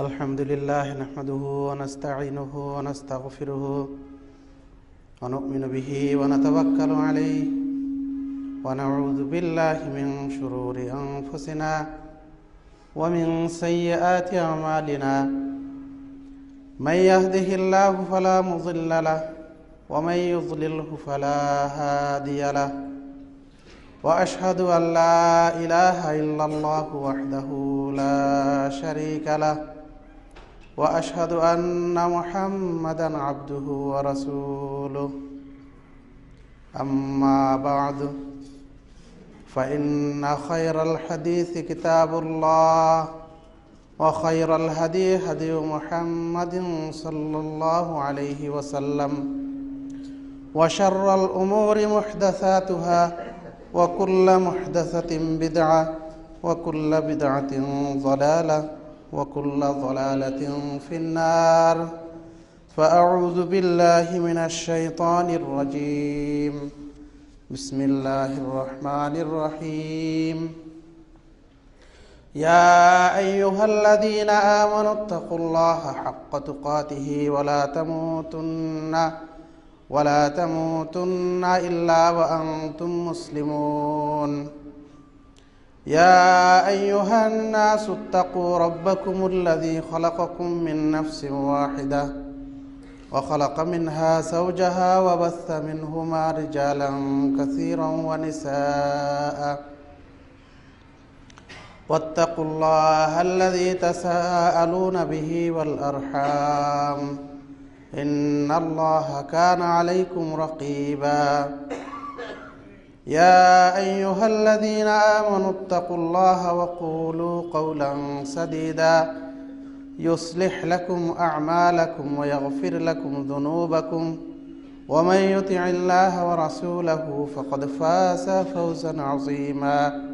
الحمد لله نحمده ونستعينه ونستغفره ونؤمن به ونتوكل عليه ونعوذ بالله من شرور أنفسنا ومن سيئات أعمالنا من يهده الله فلا مضل له ومن يضلله فلا هادي له وأشهد أن لا إله إلا الله وحده لا شريك له وأشهد أن محمدا عبده ورسوله أما بعد فإن خير الحديث كتاب الله وخير الهدي هدي محمد صلى الله عليه وسلم وشر الأمور محدثاتها وكل محدثة بدعة وكل بدعة ضلالة وكل ضلالة في النار فأعوذ بالله من الشيطان الرجيم بسم الله الرحمن الرحيم يا أيها الذين آمنوا اتقوا الله حق تقاته ولا تموتن إلا وأنتم مسلمون يا أيها الناس اتقوا ربكم الذي خلقكم من نفس واحدة وخلق منها زوجها وبث منهما رجالا كثيرا ونساء واتقوا الله الذي تساءلون به والأرحام إن الله كان عليكم رقيبا يا أيها الذين آمنوا اتقوا الله وقولوا قولا سديدا يصلح لكم أعمالكم ويغفر لكم ذنوبكم ومن يطع الله ورسوله فقد فاز فوزا عظيما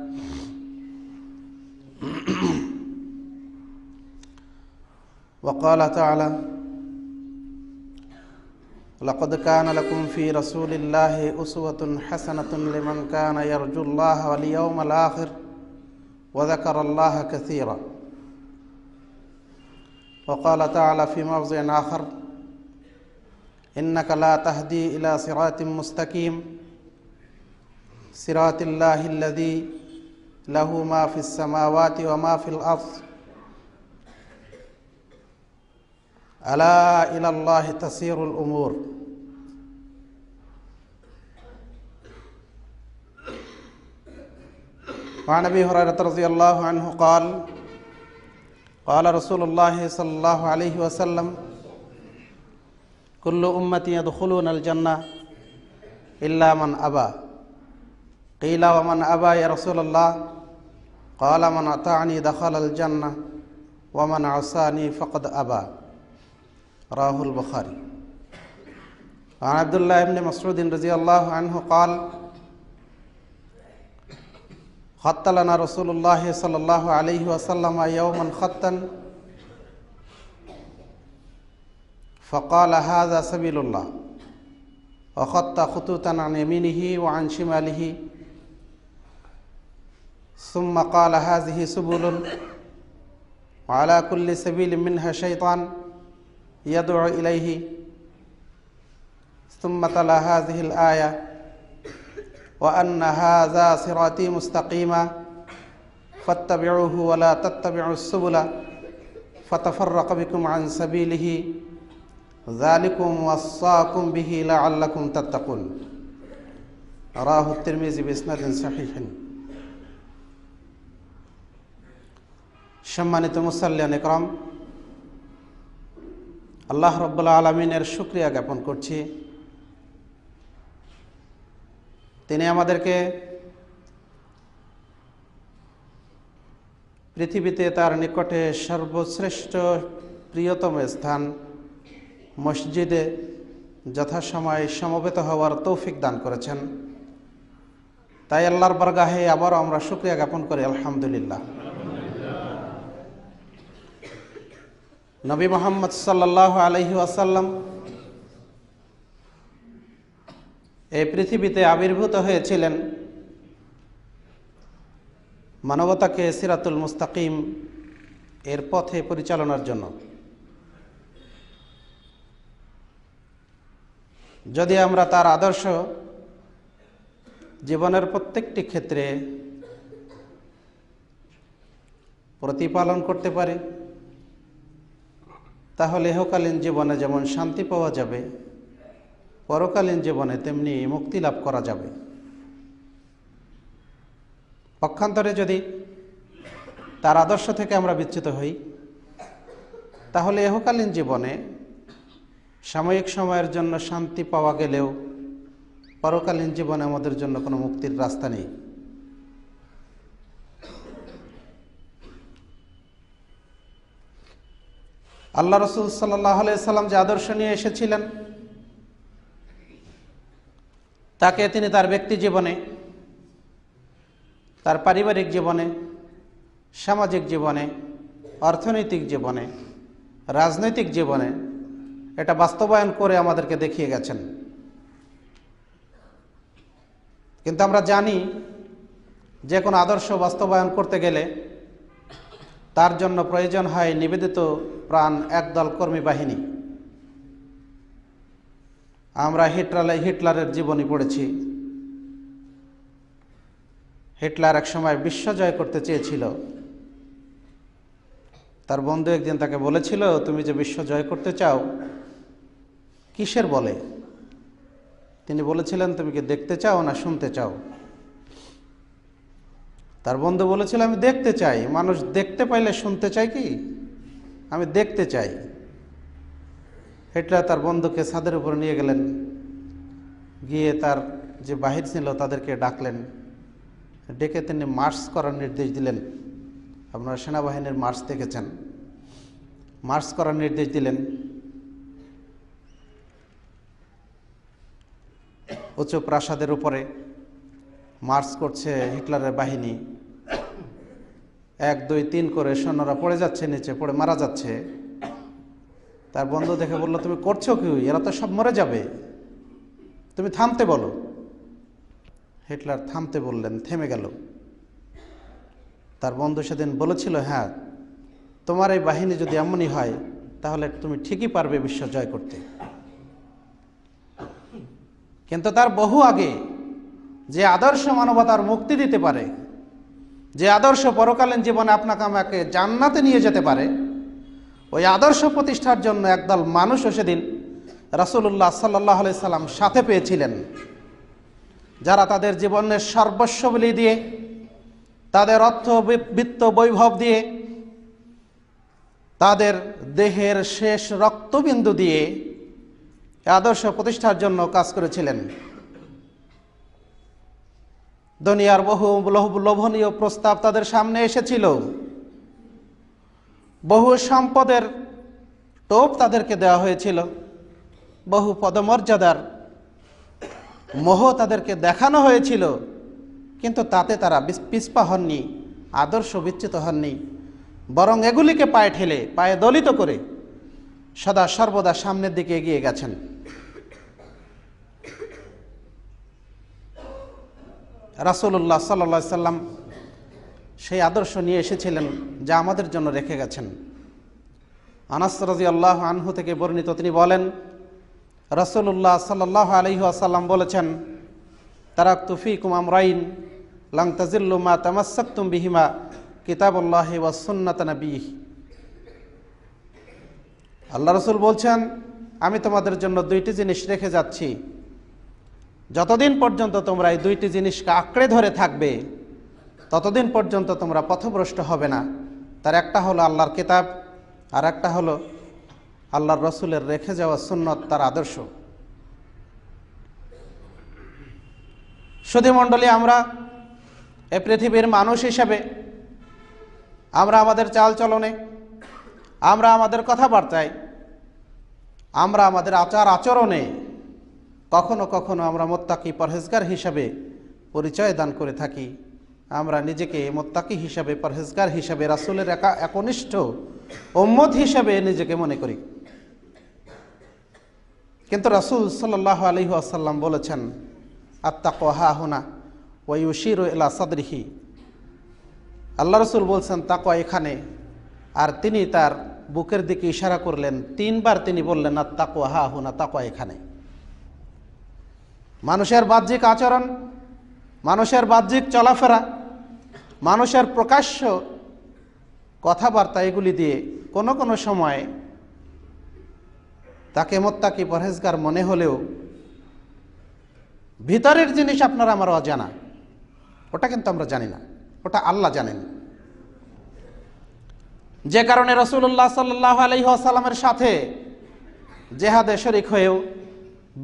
وقال تعالى لقد كان لكم في رسول الله أسوة حسنة لمن كان يرجو الله واليوم الآخر وذكر الله كثيرا وقال تعالى في موضع آخر إنك لا تهدي إلى صراط مستقيم صراط الله الذي له ما في السماوات وما في الأرض ألا إلى الله تسير الأمور وعن أبي هريرة رضي الله عنه قال رسول الله صلى الله عليه وسلم كل أمتي يدخلون الجنة إلا من أبى قيل ومن أبى يا رسول الله قال من أطاعني دخل الجنة ومن عصاني فقد أبى رواه البخاري وعن عبد الله بن مسعود رضي الله عنه قال خط لنا رسول الله صلى الله عليه وسلم يوما خطا فقال هذا سبيل الله وخط خطوطا عن يمينه وعن شماله ثم قال هذه سبل وعلى كل سبيل منها شيطان يدعو إليه ثم تلا هذه الآية وأن هذا صراطي مستقيما فاتبعوه ولا تتبعوا السبل فتفرق بكم عن سبيله ذلكم وصاكم به لعلكم تتقون رواه الترمذي بإسناد صحيح সম্মানিত মুসাল্লিয়ান ইকরাম আল্লাহ রাব্বুল আলামিনের শুকরিয়া জ্ঞাপন করছি তিনি আমাদেরকে পৃথিবীতে তার নিকটে সর্বশ্রেষ্ঠ প্রিয়তম স্থান মসজিদে যথাসময়ে সমবেত হওয়ার তৌফিক দান করেছেন তাই আল্লাহর বারগাহে আবারও আমরা শুকরিয়া জ্ঞাপন করি আলহামদুলিল্লাহ নবী মুহাম্মদ সাল্লাল্লাহু আলাইহি ওয়াসাল্লাম এই পৃথিবীতে আবির্ভূত হয়েছিলেন মানবতাকে সিরাতুল মুস্তাকিম এর পথে পরিচালনার জন্য। যদি আমরা তার আদর্শ জীবনের প্রত্যেকটি ক্ষেত্রে প্রতিপালন করতে পারি, তাহলে ইহকালীন জীবনে যেমন শান্তি পাওয়া যাবে, পরকালীন জীবনে তেমনি মুক্তি লাভ করা যাবে। পক্ষান্তরে যদি তার আদর্শ থেকে আমরা বিচ্যুত হই, তাহলে ইহকালীন জীবনে সাময়িক সময়ের জন্য শান্তি পাওয়া গেলেও পরকালীন জীবনে আমাদের জন্য কোনো মুক্তির রাস্তা নেই। আল্লাহ রসুল সাল্লাল্লাহু আলাইহি সাল্লাম যে আদর্শ নিয়ে এসেছিলেন, তাকে তিনি তার ব্যক্তি জীবনে, তার পারিবারিক জীবনে, সামাজিক জীবনে, অর্থনৈতিক জীবনে, রাজনৈতিক জীবনে এটা বাস্তবায়ন করে আমাদেরকে দেখিয়ে গেছেন। কিন্তু আমরা জানি যে কোনো আদর্শ বাস্তবায়ন করতে গেলে তার জন্য প্রয়োজন হয় নিবেদিত প্রাণ একদল কর্মী বাহিনী। আমরা হিটলারের জীবনী পড়েছি। হিটলার এক সময় বিশ্ব জয় করতে চেয়েছিল। তার বন্ধু একদিন তাকে বলেছিল, তুমি যে বিশ্ব জয় করতে চাও, কিসের বলে? তিনি বলেছিলেন, তুমি কি দেখতে চাও না শুনতে চাও? তার বন্ধু বলেছিল, আমি দেখতে চাই। মানুষ দেখতে পাইলে শুনতে চাই কি? আমি দেখতে চাই। হিটলার তার বন্ধুকে ছাদের উপর নিয়ে গেলেন, গিয়ে তার যে বাহির ছিল তাদেরকে ডাকলেন, ডেকে তিনি মার্চ করার নির্দেশ দিলেন। আপনারা সেনাবাহিনীর মার্চ দেখেছেন। মার্চ করার নির্দেশ দিলেন। উঁচু প্রাসাদের উপরে মার্চ করছে হিটলারের বাহিনী। 1, 2, 3 করে সৈন্যরা পড়ে যাচ্ছে, নিচে পড়ে মারা যাচ্ছে। তার বন্ধু দেখে বলল, তুমি করছো কি? এরা তো সব মরে যাবে, তুমি থামতে বলো। হিটলার থামতে বললেন, থেমে গেল। তার বন্ধু সেদিন বলেছিল, হ্যাঁ, তোমার এই বাহিনী যদি এমনই হয় তাহলে তুমি ঠিকই পারবে বিশ্ব জয় করতে। কিন্তু তার বহু আগে যে আদর্শ মানবতার মুক্তি দিতে পারে, যে আদর্শ পরকালীন জীবনে আপনাকে আমাকে জান্নাতে নিয়ে যেতে পারে, ওই আদর্শ প্রতিষ্ঠার জন্য একদল মানুষও সেদিন রাসূলুল্লাহ সাল্লাল্লাহু আলাইহি সাল্লাম সাথে পেয়েছিলেন, যারা তাদের জীবনের সর্বস্ব বলি দিয়ে, তাদের অর্থ বিত্ত বৈভব দিয়ে, তাদের দেহের শেষ রক্তবিন্দু দিয়ে আদর্শ প্রতিষ্ঠার জন্য কাজ করেছিলেন। দুনিয়ার বহু লোভনীয় প্রস্তাব তাদের সামনে এসেছিল, বহু সম্পদের টোপ তাদেরকে দেওয়া হয়েছিল, বহু পদমর্যাদার মোহ তাদেরকে দেখানো হয়েছিল, কিন্তু তাতে তারা পিছপা হননি, আদর্শ বিচ্যুত হননি, বরং এগুলিকে পায়ে ঠেলে, পায়ে দলিত করে সদা সর্বদা সামনের দিকে এগিয়ে গেছেন। রাসূলুল্লাহ সাল্লাল্লাহু আলাইহি সাল্লাম সেই আদর্শ নিয়ে এসেছিলেন, যা আমাদের জন্য রেখে গেছেন। আনাস রাদিয়াল্লাহু আনহু থেকে বর্ণিত, তিনি বলেন, রাসূলুল্লাহ সাল্লাল্লাহু আলাইহি ওয়াসাল্লাম বলেছেন, তারাকতু ফীকুম আমরাইন লান তাজিল্লু মা তামাসসাকতুম বিহিমা কিতাবুল্লাহি ওয়াস সুন্নাত নবিয়্যিহি। আল্লাহ রাসূল বলছেন, আমি তোমাদের জন্য 2টি জিনিস রেখে যাচ্ছি, যতদিন পর্যন্ত তোমরা এই 2টি জিনিসকে আঁকড়ে ধরে থাকবে ততদিন পর্যন্ত তোমরা পথভ্রষ্ট হবে না। তার একটা হলো আল্লাহর কিতাব, আর একটা হলো আল্লাহর রসুলের রেখে যাওয়া সুন্নত, তার আদর্শ। সুধীমণ্ডলী, আমরা এই পৃথিবীর মানুষ হিসেবে আমরা আমাদের চালচলনে, আমরা আমাদের কথাবার্তায়, আমরা আমাদের আচার আচরণে কখনো কখনো আমরা মুত্তাকি পরহেজগার হিসাবে পরিচয় দান করে থাকি। আমরা নিজেকে মুত্তাকি হিসাবে, পরহেজগার হিসাবে, রাসূলের একনিষ্ঠ উম্মত হিসাবে নিজেকে মনে করি। কিন্তু রাসূল সাল্লাল্লাহু আলাইহি ওয়াসাল্লাম বলেছেন, আত্তাকওয়া হাহুনা ওয়া ইউশিরু ইলা সাদরিহি, আল্লাহ রসুল বলছেন তাকওয়া এখানে, আর তিনি তার বুকের দিকে ইশারা করলেন, 3 বার তিনি বললেন না তাকওয়া হা হুনা, তাকওয়া এখানে। মানুষের বাহ্যিক আচরণ, মানুষের বাহ্যিক চলাফেরা, মানুষের প্রকাশ্য কথাবার্তা, এগুলি দিয়ে কোনো কোনো সময় তাকে মুত্তাকি পরহেজগার মনে হলেও ভিতরের জিনিস আপনার আমার অজানা, ওটা কিন্তু আমরা জানি না, ওটা আল্লাহ জানেন। যে কারণে রাসূলুল্লাহ সাল্লাল্লাহু আলাইহি ওয়াসাল্লামের সাথে জেহাদে শরীক হয়েও,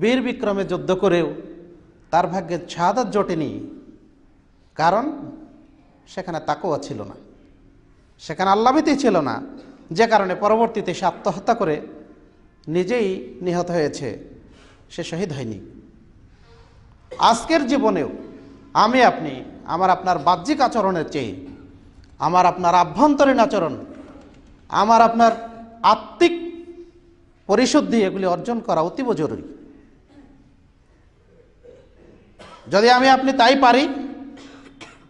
বীর বিক্রমে যুদ্ধ করেও তার ভাগ্যে শাহাদাত জোটেনি, কারণ সেখানে তাকওয়া ছিল না, সেখানে আল্লাহভীতি ছিল না। যে কারণে পরবর্তীতে সে আত্মহত্যা করে নিজেই নিহত হয়েছে, সে শহীদ হয়নি। আজকের জীবনেও আমি আপনি আমার আপনার বাহ্যিক আচরণের চেয়ে আমার আপনার আভ্যন্তরীণ আচরণ, আমার আপনার আত্মিক পরিশুদ্ধি, এগুলি অর্জন করা অতীব জরুরি। যদি আমি আপনি তাই পারি,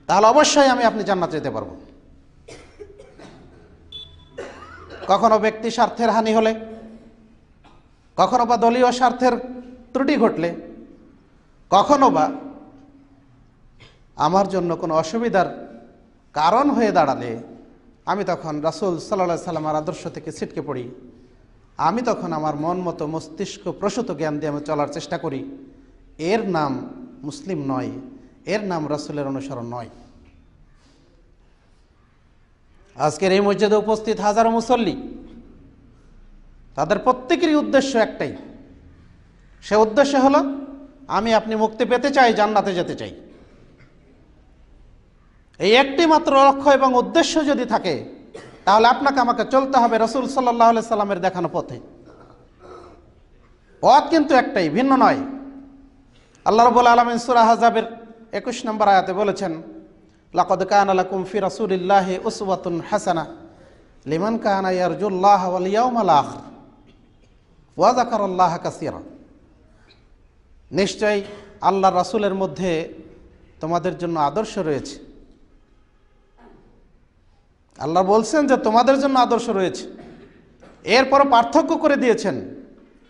তাহলে অবশ্যই আমি আপনি জান্নাতে যেতে পারবো। কখনো ব্যক্তি স্বার্থের হানি হলে, কখনো বা দলীয় স্বার্থের ত্রুটি ঘটলে, কখনো বা আমার জন্য কোনো অসুবিধার কারণ হয়ে দাঁড়ালে আমি তখন রাসূল সাল্লাল্লাহু আলাইহি সাল্লামের আদর্শ থেকে ছিটকে পড়ি। আমি তখন আমার মন মতো মস্তিষ্ক প্রসূত জ্ঞান দিয়ে আমি চলার চেষ্টা করি। এর নাম মুসলিম নয়, এর নাম রাসূলের অনুসরণ নয়। আজকের এই মসজিদে উপস্থিত হাজারো মুসল্লি, তাদের প্রত্যেকেরই উদ্দেশ্য একটাই, সে উদ্দেশ্য হলো আমি আপনি মুক্তি পেতে চাই, জান্নাতে যেতে চাই। এই একটি মাত্র লক্ষ্য এবং উদ্দেশ্য যদি থাকে, তাহলে আপনাকে আমাকে চলতে হবে রাসূল সাল্লাল্লাহু আলাইহি সাল্লামের দেখানো পথে। পথ কিন্তু একটাই, ভিন্ন নয়। আল্লাহ রাব্বুল আলামিন সূরা আহজাবের 21 নম্বর আয়াতে বলেছেন, লাকাদ কানা লাকুম ফি রাসূলিল্লাহি উসওয়াতুন হাসানাহ লিমান কানা ইয়ারজুল্লাহ ওয়াল ইয়াউমাল আখির ওয়া যাকারাল্লাহ কাসীরা। নিশ্চয়ই আল্লাহর রাসূলের মধ্যে তোমাদের জন্য আদর্শ রয়েছে। আল্লাহ বলছেন যে তোমাদের জন্য আদর্শ রয়েছে, এরপর পার্থক্য করে দিয়েছেন।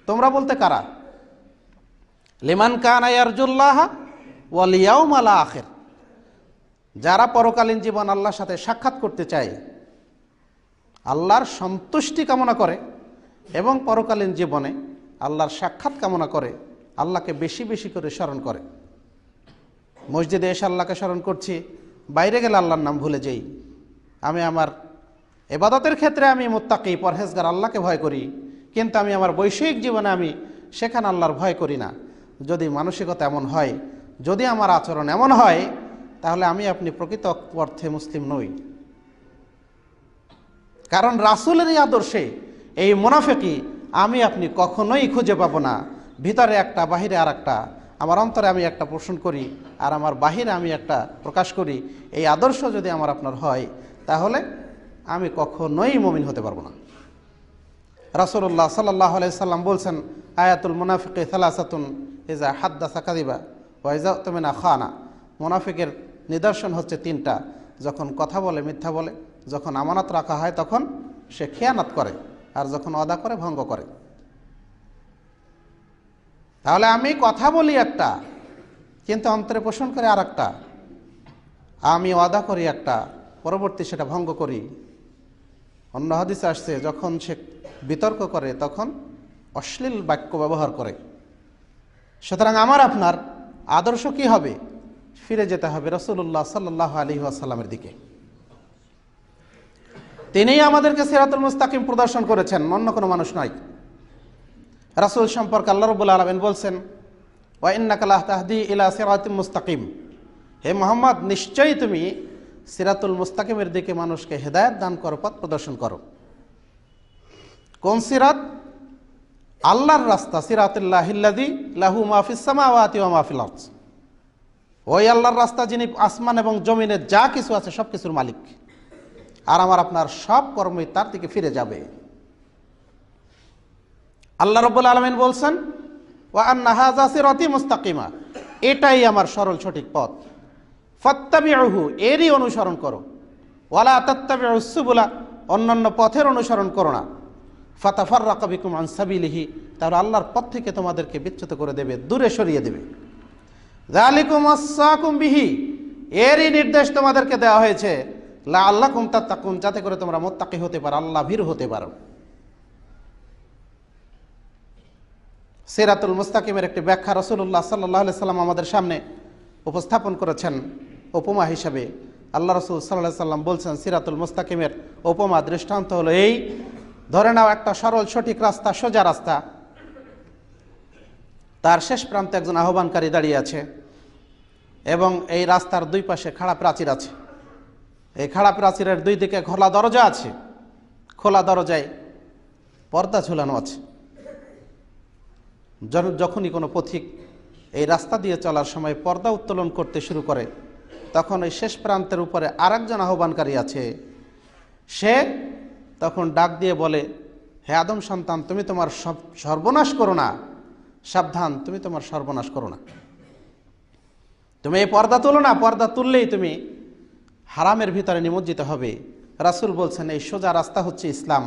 তোমরা বলতে কারা? লিমান কানা ইয়ারজুল্লাহ ওয়াল ইয়াউমাল আখির, যারা পরকালীন জীবন আল্লাহর সাথে সাক্ষাৎ করতে চায়, আল্লাহর সন্তুষ্টি কামনা করে এবং পরকালীন জীবনে আল্লাহর সাক্ষাৎ কামনা করে, আল্লাহকে বেশি বেশি করে স্মরণ করে। মসজিদে এসে আল্লাহকে স্মরণ করছি, বাইরে গেলে আল্লাহর নাম ভুলে যাই। আমি আমার ইবাদতের ক্ষেত্রে আমি মুত্তাকি পরহেজগার আল্লাহকে ভয় করি, কিন্তু আমি আমার বৈষয়িক জীবনে আমি সেখানে আল্লাহর ভয় করি না। যদি মানসিকতা এমন হয়, যদি আমার আচরণ এমন হয়, তাহলে আমি আপনি প্রকৃত অর্থে মুসলিম নই। কারণ রাসূলের এই আদর্শে এই মুনাফিকি আমি আপনি কখনোই খুঁজে পাবো না। ভিতরে একটা, বাহিরে আর একটা। আমার অন্তরে আমি একটা পোষণ করি, আর আমার বাহিরে আমি একটা প্রকাশ করি। এই আদর্শ যদি আমার আপনার হয়, তাহলে আমি কখনোই মুমিন হতে পারবো না। রাসূলুল্লাহ সাল্লাল্লাহু আলাইহি সাল্লাম বলছেন, আয়াতুল মুনাফিকি সালাসাতুন ইজা হাদ্দাসা কাযিবা ওয়া ইজা উতমিনা খানা। মুনাফিকের নিদর্শন হচ্ছে 3টা, যখন কথা বলে মিথ্যা বলে, যখন আমানত রাখা হয় তখন সে খেয়ানত করে, আর যখন ওয়াদা করে ভঙ্গ করে। তাহলে আমি কথা বলি একটা, কিন্তু অন্তরে পোষণ করে আর একটা। আমি ওয়াদা করি একটা, পরবর্তী সেটা ভঙ্গ করি। অন্য হাদিসে আসছে, যখন সে বিতর্ক করে তখন অশ্লীল বাক্য ব্যবহার করে। সুতরাং আমার আপনার আদর্শ কি হবে? ফিরে যেতে হবে রাসূলুল্লাহ সাল্লাল্লাহু আলাইহি ওয়াসাল্লামের দিকে। তিনিই আমাদেরকে সিরাতুল মুস্তাকিম প্রদর্শন করেছেন, অন্য কোনো মানুষ নয়। রাসূল সম্পর্কে আল্লাহ রাব্বুল আলামিন বলছেন, ওয়া ইন্নাকা লাতাহদি ইলা সিরাতিম মুস্তাকিম। হে মুহাম্মদ, নিশ্চয়ই তুমি সিরাতুল মুস্তাকিমের দিকে মানুষকে হেদায়েত দান করো, পথ প্রদর্শন করো। কোন সিরাত? আল্লাহর রাস্তা, সিরাতুল্লাহিল্লাযী লাহু মা ফিস সামাওয়াতি ওয়া মা ফিল আরদ। ওই আল্লাহর রাস্তা যিনি আসমান এবং জমিনে যা কিছু আছে সব কিছুর মালিক, আর আমার আপনার সব কর্মই তার দিকে ফিরে যাবে। আল্লাহ রাব্বুল আলামিন বলছেন, ওয়া আন্না হাযা সিরাতি মুস্তাকিমা, এটাই আমার সরল সঠিক পথ, ফাত্তাবিউহু, এরই অনুসরণ করো। ওয়ালা তাত্তাবিউস সুবুলা, অন্যান্য পথের অনুসরণ করো না। ফাতাফাররাকা বিকুম আন সাবিলিহি, তাহলে আল্লাহর পথ থেকে তোমাদেরকে বিচ্যুত করে দেবে, দূরে সরিয়ে দেবে। যালিকুম ওয়াসাকুম বিহি, এরই নির্দেশ তোমাদেরকে দেওয়া হয়েছে, লাআল্লাকুম তাত্তাকুন, যাতে করে তোমরা মুত্তাকি হতে পারো, আল্লাহ ভীরু হতে পারো। সিরাতুল মুস্তাকিমের একটি ব্যাখ্যা রাসূলুল্লাহ সাল্লাল্লাহু আলাইহি সাল্লাম আমাদের সামনে উপস্থাপন করেছেন উপমা হিসাবে। আল্লাহ রাসূল সাল্লাল্লাহু আলাইহি সাল্লাম বলছেন, সিরাতুল মুস্তাকিমের উপমা দৃষ্টান্ত হলো এই, ধরে নাও একটা সরল সঠিক রাস্তা, সোজা রাস্তা, তার শেষ প্রান্তে একজন আহ্বানকারী দাঁড়িয়ে আছে এবং এই রাস্তার দুই পাশে খাড়া প্রাচীর আছে। এই খাড়া প্রাচীরের দুই দিকে খোলা দরজা আছে, খোলা দরজায় পর্দা ঝুলানো আছে। যখনই কোনো পথিক এই রাস্তা দিয়ে চলার সময় পর্দা উত্তোলন করতে শুরু করে, তখন ওই শেষ প্রান্তের উপরে আরেকজন আহ্বানকারী আছে, সে তখন ডাক দিয়ে বলে, হে আদম সন্তান, তুমি তোমার সর্বনাশ করো না, সাবধান, তুমি তোমার সর্বনাশ করো না, তুমি এই পর্দা তুলো না, পর্দা তুললেই তুমি হারামের ভিতরে নিমজ্জিত হবে। রাসূল বলছেন, এই সোজা রাস্তা হচ্ছে ইসলাম,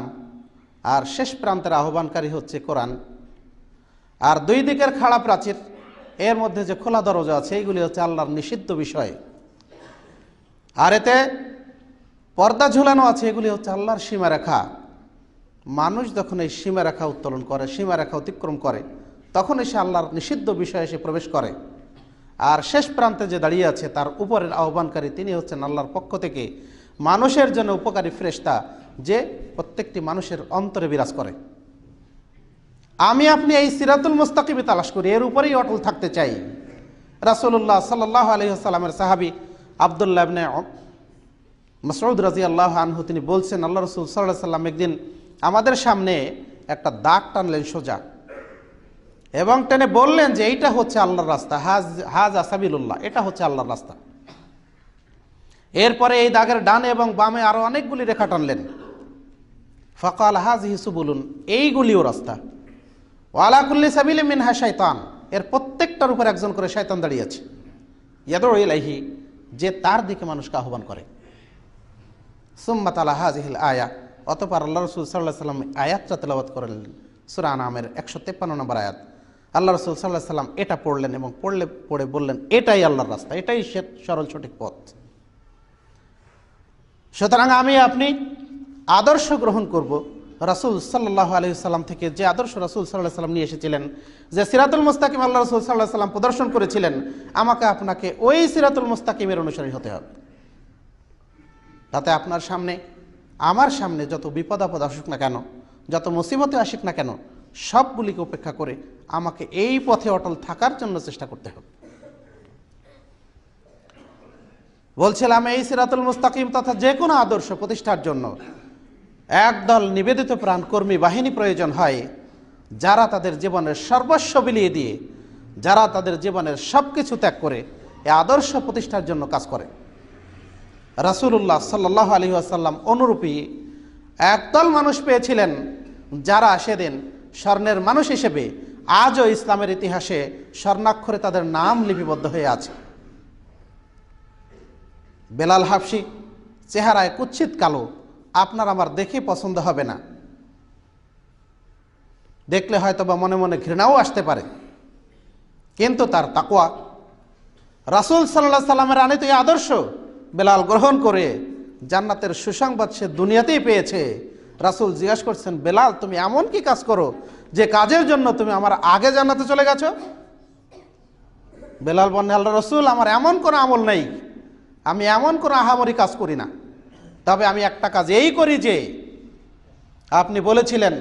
আর শেষ প্রান্তের আহ্বানকারী হচ্ছে কোরআন। আর দুই দিকের খাড়া প্রাচীর, এর মধ্যে যে খোলা দরজা আছে, এইগুলি হচ্ছে আল্লাহর নিষিদ্ধ বিষয়। আর এতে পর্দা ঝুলানো আছে, এগুলি হচ্ছে আল্লাহর সীমারেখা। মানুষ যখন এই সীমারেখা উত্তোলন করে, সীমারেখা অতিক্রম করে, তখন এসে আল্লাহর নিষিদ্ধ বিষয়ে এসে প্রবেশ করে। আর শেষ প্রান্তে যে দাঁড়িয়ে আছে, তার উপরের আহ্বানকারী, তিনি হচ্ছেন আল্লাহর পক্ষ থেকে মানুষের জন্য উপকারী ফেরেশতা, যে প্রত্যেকটি মানুষের অন্তরে বিরাজ করে। আমি আপনি এই সিরাতুল মুস্তাকিম তালাশ করি, এর উপরেই অটল থাকতে চাই। রাসূলুল্লাহ সাল্লাল্লাহু আলাইহি ওয়াসাল্লামের সাহাবী আব্দুল্লাহ ইবনে মাসউদ রাদিয়াল্লাহু আনহু, তিনি বলছেন, আল্লাহ রাসূল সাল্লাল্লাহু আলাইহি ওয়াসাল্লাম একদিন আমাদের সামনে একটা দাগ টানলেন সোজা, এবং টেনে বললেন যে এইটা হচ্ছে আল্লাহর রাস্তা, হাযা সাবিলুল্লাহ, এটা হচ্ছে আল্লাহর রাস্তা। এরপরে এই দাগের ডানে এবং বামে আরো অনেকগুলি রেখা টানলেন। ফাকাল হাযিহি সুবুলুন, এইগুলিও রাস্তা। ওয়ালা কুল্লি সাবিলিন মিনহা শাইতান, এর প্রত্যেকটার উপর একজন করে শয়তান দাঁড়িয়ে আছে। ইয়াদউ ইলাইহি, যে তার দিকে মানুষকে আহ্বান করে। সুম্মা তালা হাযিহিল আয়া, অতঃপর আল্লাহ রাসূল সাল্লাল্লাহু আলাইহি ওয়াসাল্লাম আয়াতটা তেলাওয়াত করলেন, সূরা আনামের 153 নম্বর আয়াত। আল্লাহ রাসূল সাল্লাল্লাহু আলাইহি ওয়াসাল্লাম এটা পড়লেন এবং পড়ে বললেন, এটাই আল্লাহর রাস্তা, এটাই সরল সঠিক পথ। সুতরাং আমি আপনি আদর্শ গ্রহণ করব রাসূল সাল্লাল্লাহু আলাইহি ওয়াসাল্লাম থেকে, যে আদর্শ রাসূল সাল্লাল্লাহু আলাইহি ওয়াসাল্লাম নিয়ে এসেছিলেন, যে সিরাতুল মুস্তাকিম আল্লাহ রাসূল সাল্লাল্লাহু আলাইহি ওয়াসাল্লাম প্রদর্শন করেছিলেন, আমাকে আপনাকে ওই সিরাতুল মুস্তাকিমের অনুসারী হতে হবে। তাতে আপনার সামনে, আমার সামনে যত বিপদ আপদ আসুক না কেন, যত মুসিবতে আসুক না কেন, সবগুলিকে উপেক্ষা করে আমাকে এই পথে অটল থাকার জন্য চেষ্টা করতে হবে। বলছিলাম, এই সিরাতুল মুস্তাকিম তথা যে কোনো আদর্শ প্রতিষ্ঠার জন্য একদল নিবেদিত প্রাণ কর্মী বাহিনী প্রয়োজন হয়, যারা তাদের জীবনের সর্বস্ব বিলিয়ে দিয়ে, যারা তাদের জীবনের সব কিছু ত্যাগ করে এই আদর্শ প্রতিষ্ঠার জন্য কাজ করে। রাসূলুল্লাহ সাল্লাল্লাহু আলাইহি ওয়াসাল্লাম অনুরূপী একদল মানুষ পেয়েছিলেন, যারা সেদিন স্বর্ণের মানুষ হিসেবে আজও ইসলামের ইতিহাসে স্বর্ণাক্ষরে তাদের নাম লিপিবদ্ধ হয়ে আছে। বেলাল হাবশি, চেহারায় কুৎসিত কালো, আপনার আমার দেখে পছন্দ হবে না, দেখলে হয়তো বা মনে মনে ঘৃণাও আসতে পারে, কিন্তু তার তাকওয়া, রাসূল সাল্লাল্লাহু আলাইহি সাল্লামের আনিত এই আদর্শ বেলাল গ্রহণ করে জান্নাতের সুসংবাদ সে দুনিয়াতেই পেয়েছে। রাসূল জিজ্ঞাসা করছেন, বেলাল, তুমি এমন কি কাজ করো যে কাজের জন্য তুমি আমার আগে জান্নাতে চলে গেছো? বেলাল বলেন, আল্লাহ রাসূল, আমার এমন কোনো আমল নেই, আমি এমন কোনো আহামরি কাজ করি না, তবে আমি একটা কাজ এই করি যে আপনি বলেছিলেন,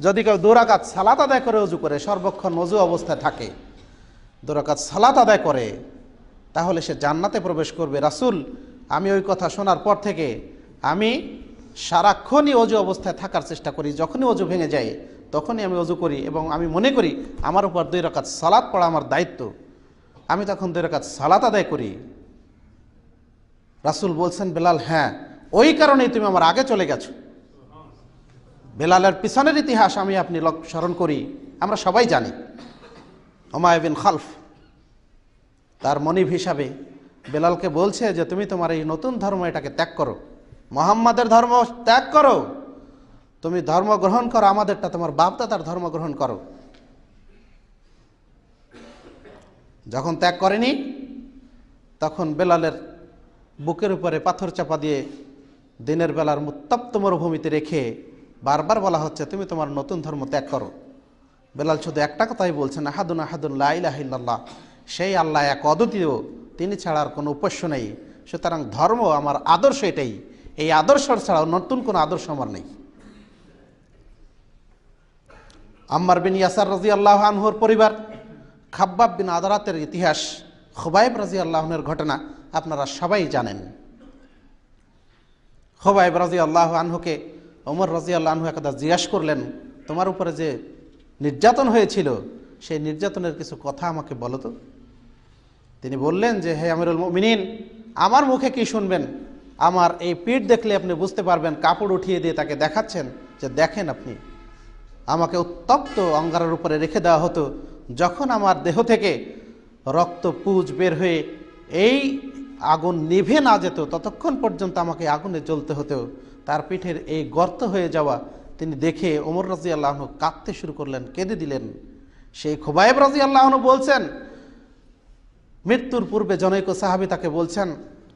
যদি কেউ 2 রাকাত সালাত আদায় করে ওযু করে, সর্বক্ষণ ওযু অবস্থায় থাকে, 2 রাকাত সালাত আদায় করে, তাহলে সে জান্নাতে প্রবেশ করবে। রাসূল, আমি ওই কথা শোনার পর থেকে আমি সারাক্ষণই ওযু অবস্থায় থাকার চেষ্টা করি, যখনই ওযু ভেঙে যায় তখনই আমি ওযু করি, এবং আমি মনে করি আমার উপর 2 রাকাত সালাত পড়া আমার দায়িত্ব, আমি তখন 2 রাকাত সালাত আদায় করি। রাসূল বলছেন, বেলাল, হ্যাঁ, ওই কারণেই তুমি আমার আগে চলে গেছো। বেলালের পিছনের ইতিহাস আমি আপনি স্মরণ করি, আমরা সবাই জানি। উমাইয়া বিন খালফ তার মনিব হিসাবে বেলালকে বলছে যে তুমি তোমার এই নতুন ধর্ম, এটাকে ত্যাগ করো, মুহাম্মাদের ধর্ম ত্যাগ করো, তুমি ধর্ম গ্রহণ করো আমাদেরটা, তোমার বাপদাদার ধর্ম গ্রহণ করো। যখন ত্যাগ করেনি তখন বেলালের বুকের উপরে পাথর চাপা দিয়ে দিনের বেলার উত্তপ্ত মরুভূমিতে রেখে বারবার বলা হচ্ছে তুমি তোমার নতুন ধর্ম ত্যাগ করো। বেলাল শুধু একটা কথাই বলছেন, আহাদুন আহাদুন লা ইলাহা ইল্লাল্লাহ, সেই আল্লাহ এক অদ্বিতীয়, তিনি ছাড়া আর কোনো উপাস্য নেই। সুতরাং ধর্ম আমার আদর্শ এটাই, এই আদর্শ ছাড়াও নতুন কোনো আদর্শ আমার নেই। আম্মার বিন ইয়াসার রাদিয়াল্লাহু আনহুর পরিবার, খাব্বাব বিন আদরাতের ইতিহাস, খুবাইব রাদিয়াল্লাহু আনহুর ঘটনা আপনারা সবাই জানেন। খুবাইব রাদিয়াল্লাহু আনহুকে ওমর রাদিয়াল্লাহু আনহু একদা জিজ্ঞাসা করলেন, তোমার উপরে যে নির্যাতন হয়েছিল সেই নির্যাতনের কিছু কথা আমাকে বলো তো। তিনি বললেন যে হে আমিরুল মুমিনিন, আমার মুখে কি শুনবেন, আমার এই পিঠ দেখলে আপনি বুঝতে পারবেন। কাপড় উঠিয়ে দিয়ে তাকে দেখাচ্ছেন যে দেখেন আপনি, আমাকে উত্তপ্ত অঙ্গারের উপরে রেখে দেওয়া হতো। যখন আমার দেহ থেকে রক্ত পুঁজ বের হয়ে এই আগুন নিভে না যেত ততক্ষণ পর্যন্ত আমাকে আগুনে জ্বলতে হতো। তার পিঠের এই গর্ত হয়ে যাওয়া তিনি দেখে ওমর রাদিয়াল্লাহু আনহু কাঁদতে শুরু করলেন, কেঁদে দিলেন। সেই খুবাইব রাদিয়াল্লাহু আনহু বলছেন, মৃত্যুর পূর্বে জনৈক সাহাবী তাকে বলছেন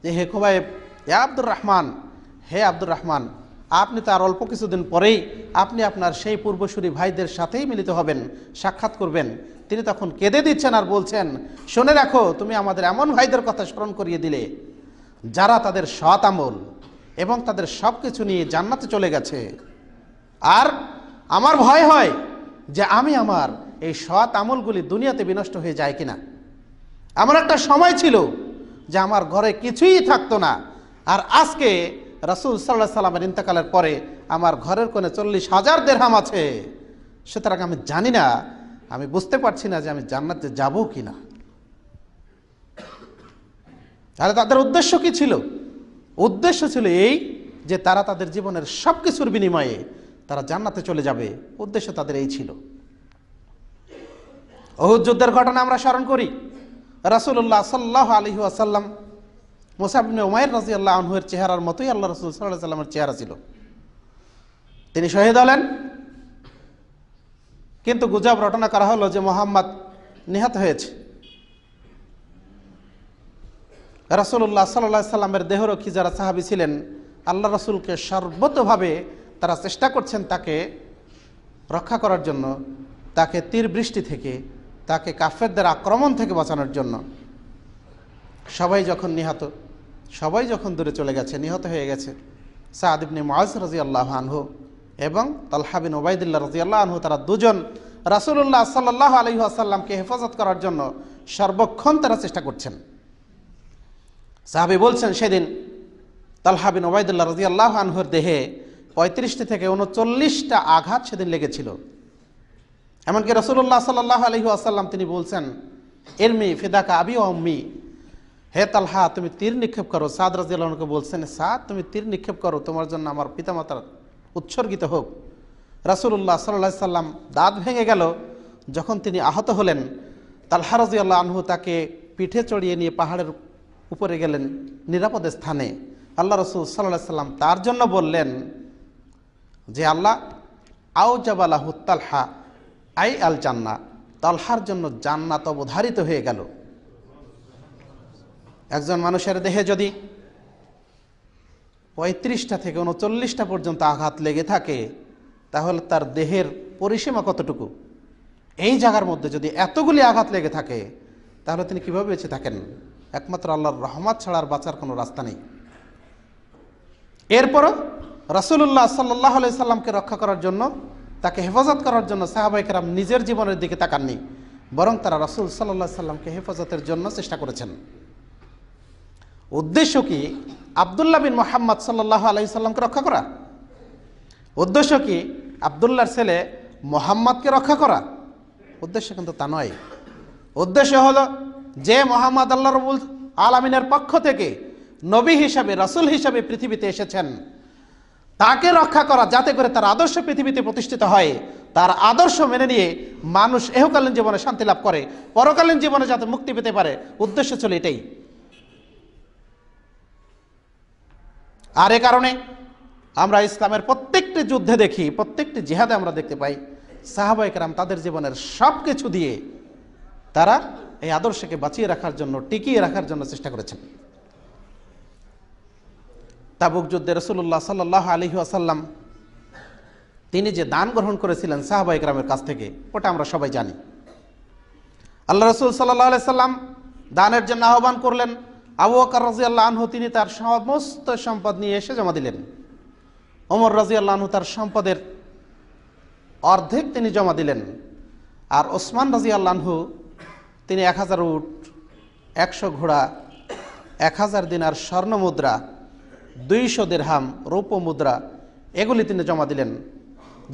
যে হে খুবাইব, হে আব্দুর রহমান, হে আব্দুর রহমান, আপনি তো আর অল্প কিছুদিন পরেই আপনি আপনার সেই পূর্বসূরি ভাইদের সাথেই মিলিত হবেন, সাক্ষাৎ করবেন। তিনি তখন কেঁদে দিচ্ছেন আর বলছেন, শুনে রাখো, তুমি আমাদের এমন ভাইদের কথা স্মরণ করিয়ে দিলে যারা তাদের সৎ আমল এবং তাদের সব কিছু নিয়ে জান্নাতে চলে গেছে। আর আমার ভয় হয় যে আমি আমার এই সৎ আমলগুলি দুনিয়াতে বিনষ্ট হয়ে যায় কিনা। এমন একটা সময় ছিল যে আমার ঘরে কিছুই থাকতো না, আর আজকে রাসূল সাল্লাল্লাহু আলাইহি সাল্লামের ইন্তেকালের পরে আমার ঘরের কোণে 40,000 দিরহাম আছে। সুতরাং আমি জানি না, আমি বুঝতে পারছি না যে আমি জান্নাতে যাব কিনা। তাহলে তাদের উদ্দেশ্য কি ছিল? উদ্দেশ্য ছিল এই যে তারা তাদের জীবনের সব কিছুর বিনিময়ে তারা জান্নাতে চলে যাবে। উদ্দেশ্য তাদের এই ছিল। উহুদ যুদ্ধের ঘটনা আমরা স্মরণ করি। রাসূলুল্লাহ সাল্লাল্লাহু আলাইহি ওয়াসাল্লাম, মুসআব ইবনে উমাইর রাদিয়াল্লাহু আনহুর চেহারার মতোই আল্লাহ রাসূল সাল্লাল্লাহু আলাইহি ওয়াসাল্লামের চেহারা ছিল। তিনি শহীদ হলেন, কিন্তু গুজব রটনা করা হলো যে মুহাম্মদ নিহত হয়েছে। রাসূলুল্লাহ সাল্লাল্লাহু আলাইহি সাল্লামের দেহরক্ষী যারা সাহাবী ছিলেন, আল্লাহ রাসূলকে সর্বতভাবে তারা চেষ্টা করছেন তাকে রক্ষা করার জন্য, তাকে তীর বৃষ্টি থেকে, তাকে কাফেরদের আক্রমণ থেকে বাঁচানোর জন্য। সবাই যখন নিহত, সবাই যখন দূরে চলে গেছে, নিহত হয়ে গেছে, সাদ ইবনে মুআজ রাদিয়াল্লাহু আনহু এবং তালহা বিন উবাইদুল্লাহ রাদিয়াল্লাহু আনহু, তারা দুজন রাসূলুল্লাহ সাল্লাল্লাহু আলাইহি ওয়াসাল্লামকে হেফাজত করার জন্য সর্বক্ষণ তারা চেষ্টা করছেন। সাহাবী বলছেন, সেদিন তালহা বিন উবাইদুল্লাহ রাদিয়াল্লাহু আনহুর দেহে 35টি থেকে 39টা আঘাত সেদিন লেগেছিল। এমনকি রাসূলুল্লাহ সাল্লাল্লাহু আলাইহি ওয়াসাল্লাম তিনি বলছেন, ইরমি ফিদাকা আবি ওয়া উম্মি, হে তালহা তুমি তীর নিক্ষেপ করো। সাদ রাদিয়াল্লাহু আনহুকে বলছেন, সাদ তুমি তীর নিক্ষেপ করো, তোমার জন্য আমার পিতামাতার উৎসর্গিত হোক। রাসূলুল্লাহ সাল্লাল্লাহু আলাইহি সাল্লাম দাঁত ভেঙে গেল যখন তিনি আহত হলেন। তালহা রাদিয়াল্লাহু আনহু তাকে পিঠে চড়িয়ে নিয়ে পাহাড়ের উপরে গেলেন নিরাপদ স্থানে। আল্লাহ রাসূল সাল্লাল্লাহু আলাইহি সাল্লাম তার জন্য বললেন যে আল্লাহ আউজাবালাহু তালহা আই আল জান্নাহ, তালহার জন্য জান্নাত অবধারিত হয়ে গেল। একজন মানুষের দেহে যদি 35টা থেকে 39টা পর্যন্ত আঘাত লেগে থাকে, তাহলে তার দেহের পরিসীমা কতটুকু? এই জায়গার মধ্যে যদি এতগুলি আঘাত লেগে থাকে, তাহলে তিনি কিভাবে বেঁচে থাকেন? একমাত্র আল্লাহর রহমত ছাড়া আর বাঁচার কোনো রাস্তা নেই। এরপরও রাসূলুল্লাহ সাল্লাল্লাহু আলাইহি সাল্লামকে রক্ষা করার জন্য, তাকে হেফাজত করার জন্য সাহাবায়ে কেরাম নিজের জীবনের দিকে তাকাননি, বরং তারা রাসূল সাল্লাল্লাহু আলাইহি সাল্লামকে হেফাজতের জন্য চেষ্টা করেছেন। উদ্দেশ্য কি? আব্দুল্লাহ বিন মুহাম্মদ সাল্লাল্লাহু আলাইহি সাল্লামকে রক্ষা করা? উদ্দেশ্য কি আব্দুল্লাহর ছেলে মুহাম্মদকে রক্ষা করা? উদ্দেশ্য কিন্তু তা নয়। উদ্দেশ্য হলো যে মুহাম্মদ আল্লাহ রাব্বুল আলামিনের পক্ষ থেকে নবী হিসাবে, রাসূল হিসাবে পৃথিবীতে এসেছেন, তাকে রক্ষা করা, যাতে করে তার আদর্শ পৃথিবীতে প্রতিষ্ঠিত হয়। তার আদর্শ মেনে নিয়ে মানুষ ইহকালীন জীবনে শান্তি লাভ করে, পরকালীন জীবনে যাতে মুক্তি পেতে পারে। উদ্দেশ্য ছিল এটাই। আর এ কারণে আমরা ইসলামের প্রত্যেকটি যুদ্ধে দেখি, প্রত্যেকটি জিহাদে আমরা দেখতে পাই সাহাবায়ে কেরাম তাদের জীবনের সব কিছু দিয়ে তারা এই আদর্শকে বাঁচিয়ে রাখার জন্য, টিকিয়ে রাখার জন্য চেষ্টা করেছেন। তাবুক যুদ্ধে রাসূলুল্লাহ সাল্লাল্লাহু আলাইহি ওয়াসাল্লাম তিনি যে দান গ্রহণ করেছিলেন সাহাবায়ে কেরামের কাছ থেকে, ওটা আমরা সবাই জানি। আল্লাহ রাসূল সাল্লাল্লাহু আলাইহি সাল্লাম দানের জন্য আহ্বান করলেন। আবু বকর রাদিয়াল্লাহু আনহু তিনি তার সমস্ত সম্পদ নিয়ে এসে জমা দিলেন। ওমর রাদিয়াল্লাহু আনহু তার সম্পদের অর্ধেক তিনি জমা দিলেন। আর ওসমান রাদিয়াল্লাহু আনহু তিনি 1000 উট, 100 ঘোড়া, 1000 দিনার স্বর্ণ মুদ্রা, 200 দিরহাম রৌপ্য মুদ্রা এগুলি তিনি জমা দিলেন।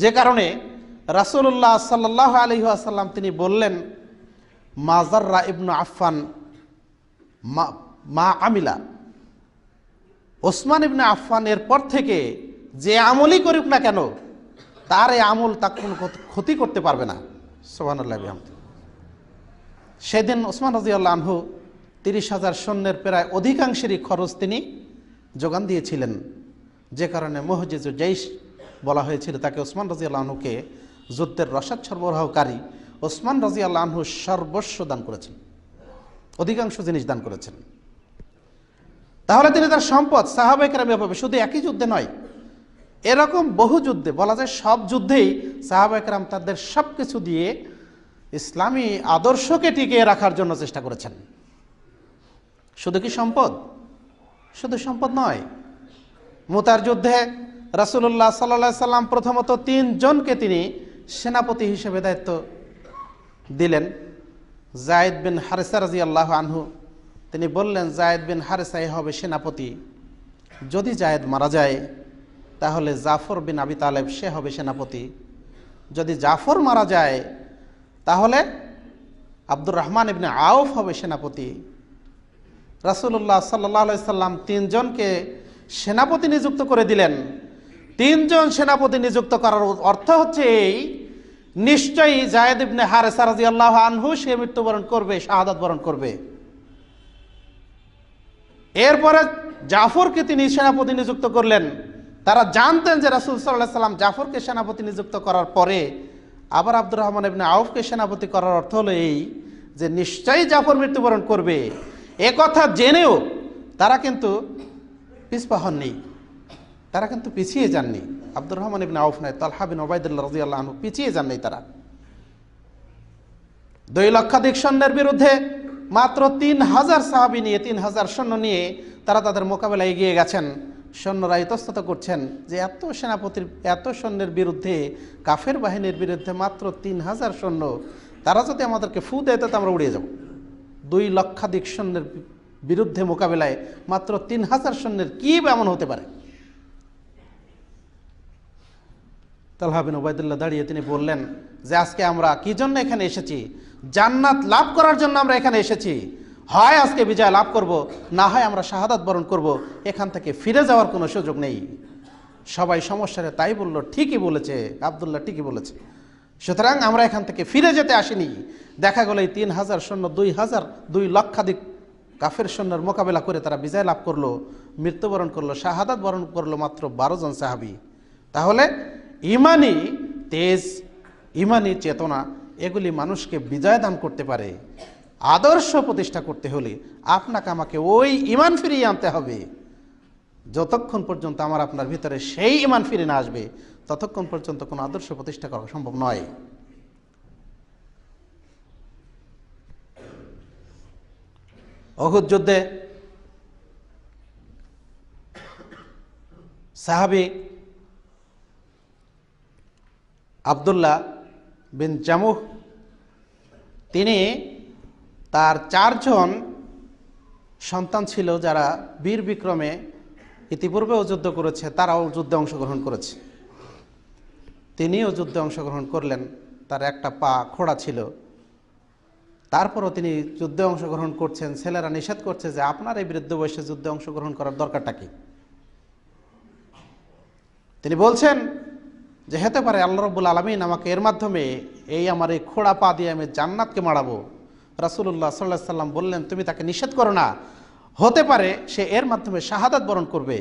যে কারণে রাসূলুল্লাহ সাল্লাল্লাহু আলাইহি ওয়াসাল্লাম তিনি বললেন, মাজাররা ইবনু আফফান মা আমিলা, ওসমান ইবনে আফফান এর পর থেকে যে আমলই করুক না কেন তার এই আমল তাকে কোনো ক্ষতি করতে পারবে না। সুবহানাল্লাহ বিহামদিহি। সেদিন ওসমান রাদিয়াল্লাহু আনহু 30,000 সৈন্যের প্রায় অধিকাংশেরই খরচ তিনি যোগান দিয়েছিলেন, যে কারণে মুহজিজুল জাইশ বলা হয়েছিল তাকে। ওসমান রাদিয়াল্লাহু আনহুকে যুদ্ধের রসদ সরবরাহকারী ওসমান রাদিয়াল্লাহু আনহু সর্বস্ব দান করেছেন, অধিকাংশ জিনিস দান করেছেন। তাহলে তিনি তার সম্পদ সাহাবায়ে কেরাম এভাবে শুধু একই যুদ্ধে নয়, এরকম বহু যুদ্ধে, বলা যায় সব যুদ্ধেই সাহাবায়ে কেরাম তাদের সব কিছু দিয়ে ইসলামী আদর্শকে টিকিয়ে রাখার জন্য চেষ্টা করেছেন। শুধু কি সম্পদ? শুধু সম্পদ নয়। মুতার যুদ্ধে রাসূলুল্লাহ সাল্লাল্লাহু আলাইহি সাল্লাম প্রথমত 3 জনকে তিনি সেনাপতি হিসেবে দায়িত্ব দিলেন। যায়েদ বিন হারিসা রাদিয়াল্লাহু আনহু তিনি বললেন, যায়েদ বিন হারিসাই হবে সেনাপতি। যদি যায়েদ মারা যায় তাহলে জাফর বিন আবি তালেব সে হবে সেনাপতি। যদি জাফর মারা যায় তাহলে আব্দুর রহমান ইবনে আউফ হবে সেনাপতি। রাসূলুল্লাহ সাল্লাল্লাহু আলাইহি সাল্লাম 3 জনকে সেনাপতি নিযুক্ত করে দিলেন। 3 জন সেনাপতি নিযুক্ত করার অর্থ হচ্ছে এই, নিশ্চয়ই যায়েদ ইবনে হারিসা রাদিয়াল্লাহু আনহু সে মৃত্যুবরণ করবে, শাহাদাত বরণ করবে। এরপরে জাফরকে তিনি সেনাপতি নিযুক্ত করলেন। তারা জানতেন যে রাসূল সাল্লাল্লাহু আলাইহি সাল্লাম জাফরকে সেনাপতি নিযুক্ত করার পরে আবার আব্দুর রহমান ইবনে আউফকে সেনাপতি করার অর্থ হলো এই যে নিশ্চয়ই জাফর মৃত্যুবরণ করবে। এ কথা জেনেও তারা কিন্তু পিছপা হননি, তারা কিন্তু পিছিয়ে যাননি। আব্দুর রহমান ইবনে আউফ নয়, তালহা বিন উবাইদুল্লাহ রাদিয়াল্লাহু আনহু পিছিয়ে যাননি। তারা 2 লক্ষাধিক সৈন্যের বিরুদ্ধে মাত্র 3000 সাহাবী নিয়ে, 3000 সৈন্য নিয়ে তারা তাদের মোকাবেলায় এগিয়ে গেছেন। সৈন্যরা ইতস্তত করছেন যে এত সেনাপতির, এত সৈন্যের বিরুদ্ধে, কাফের বাহিনীর বিরুদ্ধে মাত্র 3000 সৈন্য, তারা যদি আমাদেরকে ফু দেয় তো আমরা উড়িয়ে যাব। 2 লক্ষাধিক সৈন্যের বিরুদ্ধে মোকাবেলায় মাত্র 3000 সৈন্যের কি এমন হতে পারে? তালহা বিন উবাইদুল্লাহ দাঁড়িয়ে তিনি বললেন যে আজকে আমরা কি জন্য এখানে এসেছি? জান্নাত লাভ করার জন্য আমরা এখানে এসেছি। হয় আজকে বিজয় লাভ করব, না হয় আমরা শাহাদাত বরণ করব। এখান থেকে ফিরে যাওয়ার কোনো সুযোগ নেই। সবাই সমস্যারে তাই বলল, ঠিকই বলেছে আব্দুল্লাহ, ঠিকই বলেছে। সুতরাং আমরা এখান থেকে ফিরে যেতে আসিনি। দেখা গেল এই 3000 সৈন্য 2 লক্ষাধিক কাফের সৈন্যের মোকাবেলা করে তারা বিজয় লাভ করলো, মৃত্যুবরণ করলো, শাহাদাত বরণ করলো মাত্র 12 জন সাহাবী। তাহলে ইমানি তেজ, ইমানি চেতনা এগুলি মানুষকে বিজয় দান করতে পারে। আদর্শ প্রতিষ্ঠা করতে হলে আপনাকে আমাকে ওই ইমান ফিরিয়ে আনতে হবে। যতক্ষণ পর্যন্ত আমার আপনার ভিতরে সেই ইমান ফিরে না আসবে ততক্ষণ পর্যন্ত কোনো আদর্শ প্রতিষ্ঠা করা সম্ভব নয়। উহুদ যুদ্ধে সাহাবী আব্দুল্লাহ বিন জামুহ তিনি, তার 4 জন সন্তান ছিল যারা বীর বিক্রমে ইতিপূর্বেও যুদ্ধ করেছে, তারাও যুদ্ধে অংশগ্রহণ করেছে। তিনিও যুদ্ধে অংশগ্রহণ করলেন। তার একটা পা খোড়া ছিল, তারপরও তিনি যুদ্ধে অংশগ্রহণ করছেন। ছেলেরা নিষেধ করছে যে আপনার এই বৃদ্ধ বয়সে যুদ্ধে অংশগ্রহণ করার দরকারটা কি? তিনি বলছেন যে হতে পারে আল্লাহ রাব্বুল আলামিন আমাকে এর মাধ্যমে আমার এই খোড়া পা দিয়ে আমি জান্নাতকে মাড়াবো। রাসূলুল্লাহ সাল্লাল্লাহু আলাইহি সাল্লাম বললেন তুমি তাকে নিষেধ করো না, হতে পারে সে এর মাধ্যমে শাহাদাত বরণ করবে।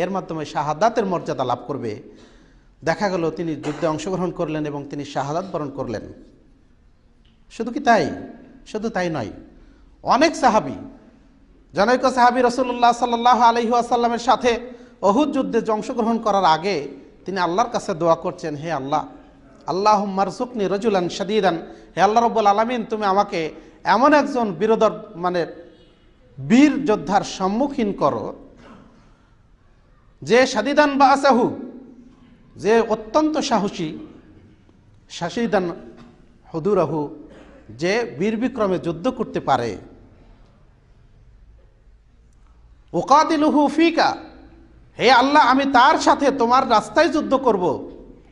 এর মাধ্যমে শাহাদাতের মর্যাদা লাভ করবে। দেখা গেল তিনি যুদ্ধে অংশগ্রহণ করলেন এবং তিনি শাহাদাত বরণ করলেন। শুধু কি তাই? শুধু তাই নয়, অনেক সাহাবী, জনৈক সাহাবী রাসূলুল্লাহ সাল্লাল্লাহু আলাইহি ওয়াসাল্লামের সাথে উহুদ যুদ্ধে অংশগ্রহণ করার আগে তিনি আল্লাহর কাছে দোয়া করছেন, হে আল্লাহ, আল্লাহুম্মা রযুকনি রাজুলান শাদীদান, হে আল্লাহ রাব্বুল আলামিন, তুমি আমাকে এমন একজন বীর যোদ্ধার সম্মুখীন করো, যে শাদীদান বাসাহু, যে অত্যন্ত সাহসী, শাসীদান হুদুরাহু, যে বীর বিক্রমে যুদ্ধ করতে পারে, উকাতিলুহু ফিকা, হে আল্লাহ, আমি তার সাথে তোমার রাস্তায় যুদ্ধ করব।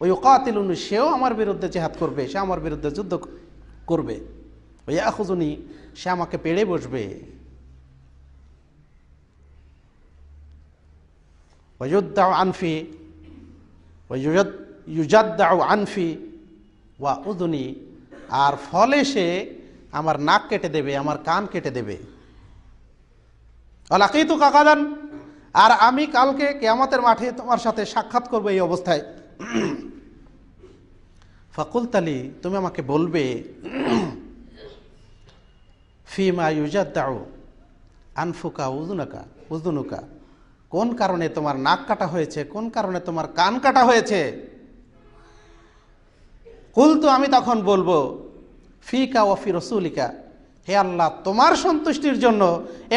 ওই উকাতিলুনি, সেও আমার বিরুদ্ধে জিহাদ করবে, সে আমার বিরুদ্ধে যুদ্ধ করবে। ওই ইয়াখুজুনি, সে আমাকে পেড়ে বসবে। ওয়ায়ুদ্দাউ আনফি ওয়ায়ুজাদ্দাউ আনফি ওয়া উযুনি, আর ফলে সে আমার নাক কেটে দেবে, আমার কান কেটে দেবে। ওয়ালাকিতু কাকাদান, আর আমি কালকে কিয়ামতের মাঠে তোমার সাথে সাক্ষাৎ করবো এই অবস্থায়। ফাকুলতালি, তুমি আমাকে বলবে, ফিমা ইউজাদ্দাউ আনফুকা উযুনুকা, কোন কারণে তোমার নাক কাটা হয়েছে, কোন কারণে তোমার কান কাটা হয়েছে। কুলতু, আমি তখন বলবো, ফিকা ওয়া ফি রাসূলিকা, হে আল্লাহ, তোমার সন্তুষ্টির জন্য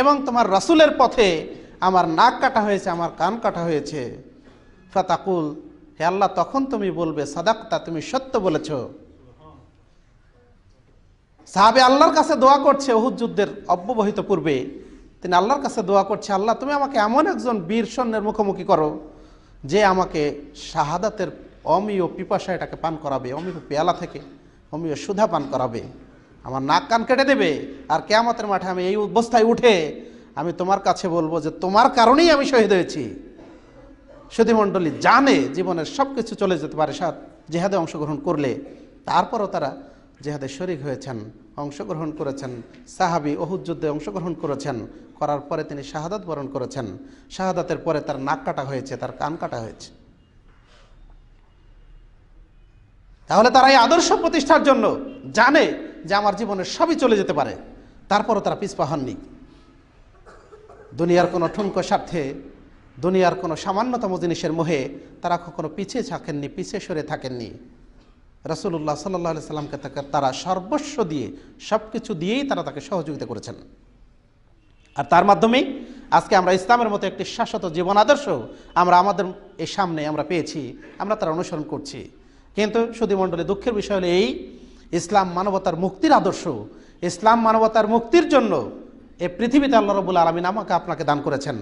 এবং তোমার রাসূলের পথে আমার নাক কাটা হয়েছে, আমার কান কাটা হয়েছে। ফাতাকুল, হে আল্লাহ, তখন তুমি বলবে, সাদাকতা, তুমি সত্য বলেছ। সাহাবে আল্লাহর কাছে দোয়া করছে, উহুদ যুদ্ধের অব্যবহিত পূর্বে তিনি আল্লাহর কাছে দোয়া করছে, আল্লাহ, তুমি আমাকে এমন একজন বীর সৈন্যের মুখোমুখি করো, যে আমাকে শাহাদাতের অমীয় পিপাসা এটাকে পান করাবে, অমীয় পেয়ালা থেকে অমীয় সুধা পান করাবে, আমার নাক কান কেটে দেবে। আর কিয়ামতের মাঠে আমি এই অবস্থায় উঠে আমি তোমার কাছে বলবো যে তোমার কারণেই আমি শহীদ হয়েছি। সুধীমণ্ডলী জানে জীবনের সব কিছু চলে যেতে পারে জিহাদে অংশগ্রহণ করলে, তারপরও তারা জিহাদে শরীক হয়েছেন, অংশগ্রহণ করেছেন। সাহাবী উহুদ যুদ্ধে অংশগ্রহণ করেছেন, করার পরে তিনি শাহাদাত বরণ করেছেন। শাহাদাতের পরে তার নাক কাটা হয়েছে, তার কান কাটা হয়েছে। তাহলে তারা এই আদর্শ প্রতিষ্ঠার জন্য জানে যে আমার জীবনের সবই চলে যেতে পারে, তারপরও তারা পিছপা হননি। দুনিয়ার কোনো ঠুনকো স্বার্থে, দুনিয়ার কোনো সামান্যতম জিনিসের মোহে তারা কখনো পিছিয়ে থাকেননি, পিছিয়ে সরে থাকেননি। রাসূলুল্লাহ সাল্লাল্লাহু আলাইহি সাল্লামকে তারা সর্বস্ব দিয়ে, সব কিছু দিয়েই তারা তাকে সহযোগিতা করেছেন। আর তার মাধ্যমেই আজকে আমরা ইসলামের মতো একটি শাশ্বত জীবন আদর্শ আমরা আমাদের এই সামনে আমরা পেয়েছি, আমরা তারা অনুসরণ করছি। কিন্তু সুধীমণ্ডলী, দুঃখের বিষয় হলো এই, ইসলাম মানবতার মুক্তির আদর্শ, ইসলাম মানবতার মুক্তির জন্য এই পৃথিবীতে আল্লাহ রাব্বুল আলামিন আমাকে আপনাকে দান করেছেন।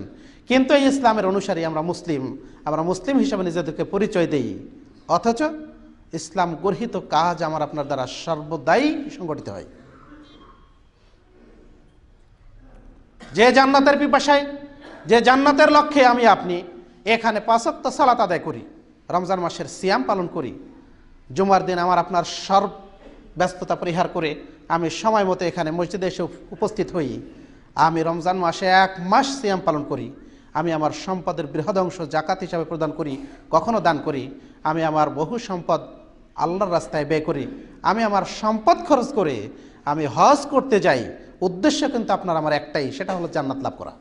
কিন্তু এই ইসলামের অনুসারী আমরা মুসলিম হিসেবে নিজেদেরকে পরিচয় দেই, অথচ ইসলাম গর্হিত কাজ আমার আপনার দ্বারা সর্বদাই সংগঠিত হয়। যে জান্নাতের পিপাসায়, যে জান্নাতের লক্ষ্যে আমি আপনি এখানে 5 ওয়াক্ত সালাত আদায় করি, রমজান মাসের সিয়াম পালন করি, জুমার দিন আমার আপনার সর্ব ব্যস্ততা পরিহার করে আমি সময় মতো এখানে মসজিদে এসে উপস্থিত হই, আমি রমজান মাসে 1 মাস সিয়াম পালন করি, আমি আমার সম্পদের বৃহৎ অংশ জাকাত হিসাবে প্রদান করি, কখনো দান করি, আমি আমার বহু সম্পদ আল্লাহর রাস্তায় ব্যয় করি, আমি আমার সম্পদ খরচ করে আমি হজ করতে যাই, উদ্দেশ্য কিন্তু আপনার আমার একটাই, সেটা হলো জান্নাত লাভ করা।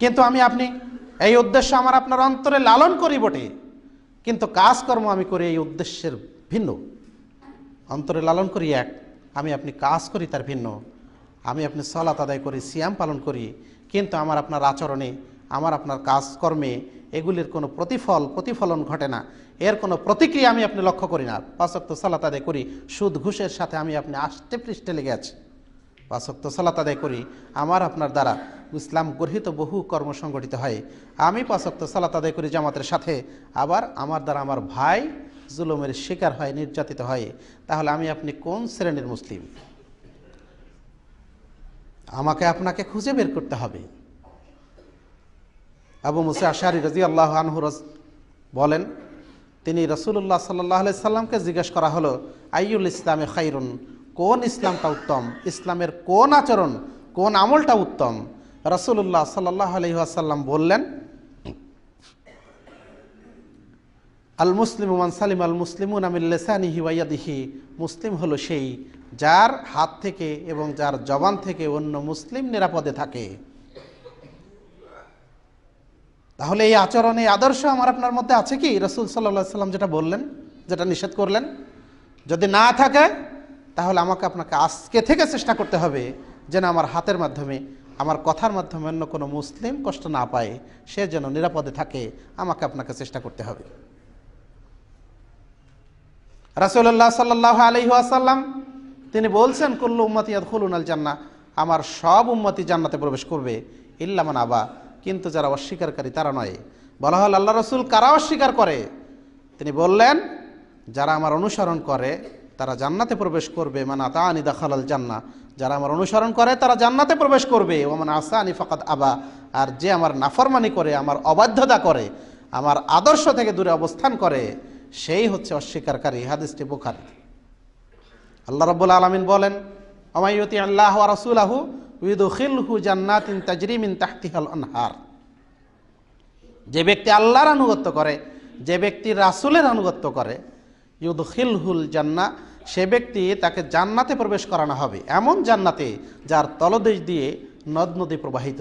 কিন্তু আমি আপনি এই উদ্দেশ্য আমার আপনার অন্তরে লালন করি বটে, কিন্তু কাজকর্ম আমি করি এই উদ্দেশ্যের ভিন্ন। অন্তরে লালন করি এক, আমি আপনি কাজ করি তার ভিন্ন। আমি আপনি সালাত আদায় করি, সিয়াম পালন করি, কিন্তু আমার আপনার আচরণে, আমার আপনার কাজকর্মে এগুলির কোনো প্রতিফলন ঘটে না, এর কোনো প্রতিক্রিয়া আমি আপনি লক্ষ্য করি না। 5 ওয়াক্ত সালাত আদায় করি, সুদ ঘুষের সাথে আমি আপনি আষ্টে পৃষ্ঠে লেগে আছি। 5 ওয়াক্ত সালাত আদায় করি, আমার আপনার দ্বারা ইসলাম গর্হিত বহু কর্ম সংগঠিত হয়। আমি 5 ওয়াক্ত সালাত আদায় করি জামাতের সাথে, আবার আমার দ্বারা আমার ভাই জুলুমের শিকার হয়, নির্যাতিত হয়। তাহলে আমি আপনি কোন শ্রেণীর মুসলিম? আমাকে আপনাকে খুঁজে বের করতে হবে। আবু মুসা আশআরী রাদিয়াল্লাহু আনহু বলেন, তিনি রাসূলুল্লাহ সাল্লাল্লাহু আলাইহি সাল্লামকে জিজ্ঞেস করা হলো, আইয়ুল ইসলামে খায়রুন, কোন ইসলামটা উত্তম, ইসলামের কোন আচরণ, কোন আমলটা উত্তম? রাসূলুল্লাহ সাল্লাল্লাহু আলাইহি ওয়াসাল্লাম বললেন, আল মুসলিমু মান সালিম আল মুসলিমুনা মিন লিসানিহি ওয়া ইয়াদিহি, মুসলিম হলো সেই যার হাত থেকে এবং যার জবান থেকে অন্য মুসলিম নিরাপদে থাকে। তাহলে এই আচরণ, এই আদর্শ আমার আপনার মধ্যে আছে কি? রাসূল সাল্লাল্লাহু আলাইহি ওয়াসাল্লাম যেটা বললেন, যেটা নিষেধ করলেন, যদি না থাকে তাহলে আমাকে আপনাকে আজকে থেকে চেষ্টা করতে হবে যেন আমার হাতের মাধ্যমে, আমার কথার মাধ্যমে অন্য কোনো মুসলিম কষ্ট না পায়, সে যেন নিরাপদে থাকে। আমাকে আপনাকে চেষ্টা করতে হবে। রাসূলুল্লাহ সাল্লাল্লাহু আলাইহি ওয়াসাল্লাম তিনি বলছেন, কুল্লু উম্মতি ইয়াদখুলুনাল জান্নাহ, আমার সব উম্মতি জান্নাতে প্রবেশ করবে, ইল্লা মান আবা, কিন্তু যারা অস্বীকারী তারা নয়। বলা হল আল্লাহ রসুল কারা অস্বীকার করে? তিনি বললেন, যারা আমার অনুসরণ করে তারা জান্নাতে প্রবেশ করবে। মান আতাআনি দাখালাল জান্নাহ, যারা আমার অনুসরণ করে তারা জান্নাতে প্রবেশ করবে। ওয়া মান আসানি ফাকাদ আবা, আর যে আমার নাফরমানি করে, আমার অবাধ্যতা করে, আমার আদর্শ থেকে দূরে অবস্থান করে, সেই হচ্ছে অস্বীকারী। হাদিসটি বুখারী। আল্লাহ রাব্বুল আলামিন বলেন, ওমাই ইউতি আল্লাহ ওয়া রাসূলাহু ইউদখিলহু জান্নাতিন তাজরি মিন তাহতিহাল আনহার, যে ব্যক্তি আল্লাহর আনুগত্য করে, যে ব্যক্তি রাসূলের আনুগত্য করে, ইউদখিলহুল জান্নাহ, সে ব্যক্তি তাকে জান্নাতে প্রবেশ করানো হবে, এমন জান্নাতে যার তলদেশ দিয়ে নদ নদী প্রবাহিত।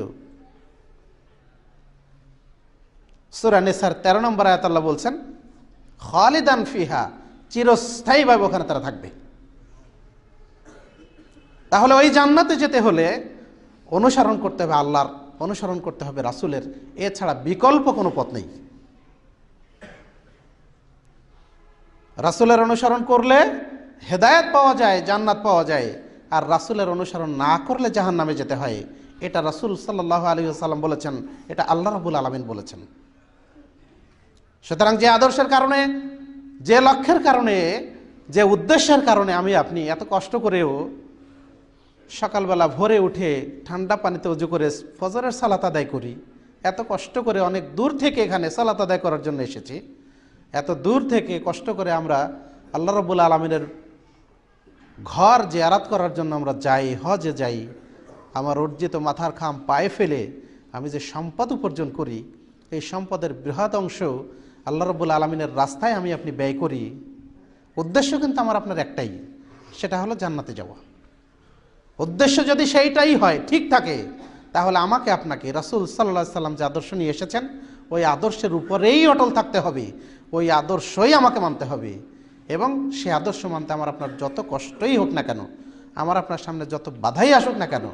সূরা নিসার 13 নম্বর আয়াত আল্লাহ বলছেন, খালিদান ফিহা, চিরস্থায়ীভাবে ওখানে তারা থাকবে। তাহলে ওই জান্নাতে যেতে হলে অনুসরণ করতে হবে আল্লাহর, অনুসরণ করতে হবে রাসূলের, এছাড়া বিকল্প কোনো পথ নেই। রাসূলের অনুসরণ করলে হেদায়েত পাওয়া যায়, জান্নাত পাওয়া যায়, আর রাসূলের অনুসরণ না করলে জাহান্নামে যেতে হয়। এটা রাসূল সাল্লাল্লাহু আলাইহি ওয়াসাল্লাম বলেছেন, এটা আল্লাহ রাব্বুল আলামিন বলেছেন। সুতরাং যে আদর্শের কারণে, যে লক্ষ্যের কারণে, যে উদ্দেশ্যের কারণে আমি আপনি এত কষ্ট করেও সকালবেলা ভোরে উঠে ঠান্ডা পানিতে ওযু করে ফজরের সালাত আদায় করি, এত কষ্ট করে অনেক দূর থেকে এখানে সালাত আদায় করার জন্য এসেছি, এত দূর থেকে কষ্ট করে আমরা আল্লাহ রাব্বুল আলামিনের ঘর জিয়ারত করার জন্য আমরা যাই, হজে যাই, আমার অর্জিত মাথার ঘাম পায়ে ফেলে আমি যে সম্পদ উপার্জন করি, এই সম্পদের বৃহৎ অংশ আল্লাহ রাব্বুল আলামিনের রাস্তায় আমি আপনি ব্যয় করি। উদ্দেশ্য কিন্তু আমার আপনার একটাই, সেটা হলো জান্নাতে যাওয়া। উদ্দেশ্য যদি সেইটাই হয়, ঠিক থাকে, তাহলে আমাকে আপনাকে রাসূল সাল্লাল্লাহু আলাইহি সাল্লাম যে আদর্শ নিয়ে এসেছেন, ওই আদর্শের উপরেই অটল থাকতে হবে, ওই আদর্শই আমাকে মানতে হবে। এবং সে আদর্শ মানতে আমার আপনার যত কষ্টই হোক না কেন, আমার আপনার সামনে যত বাধাই আসুক না কেন,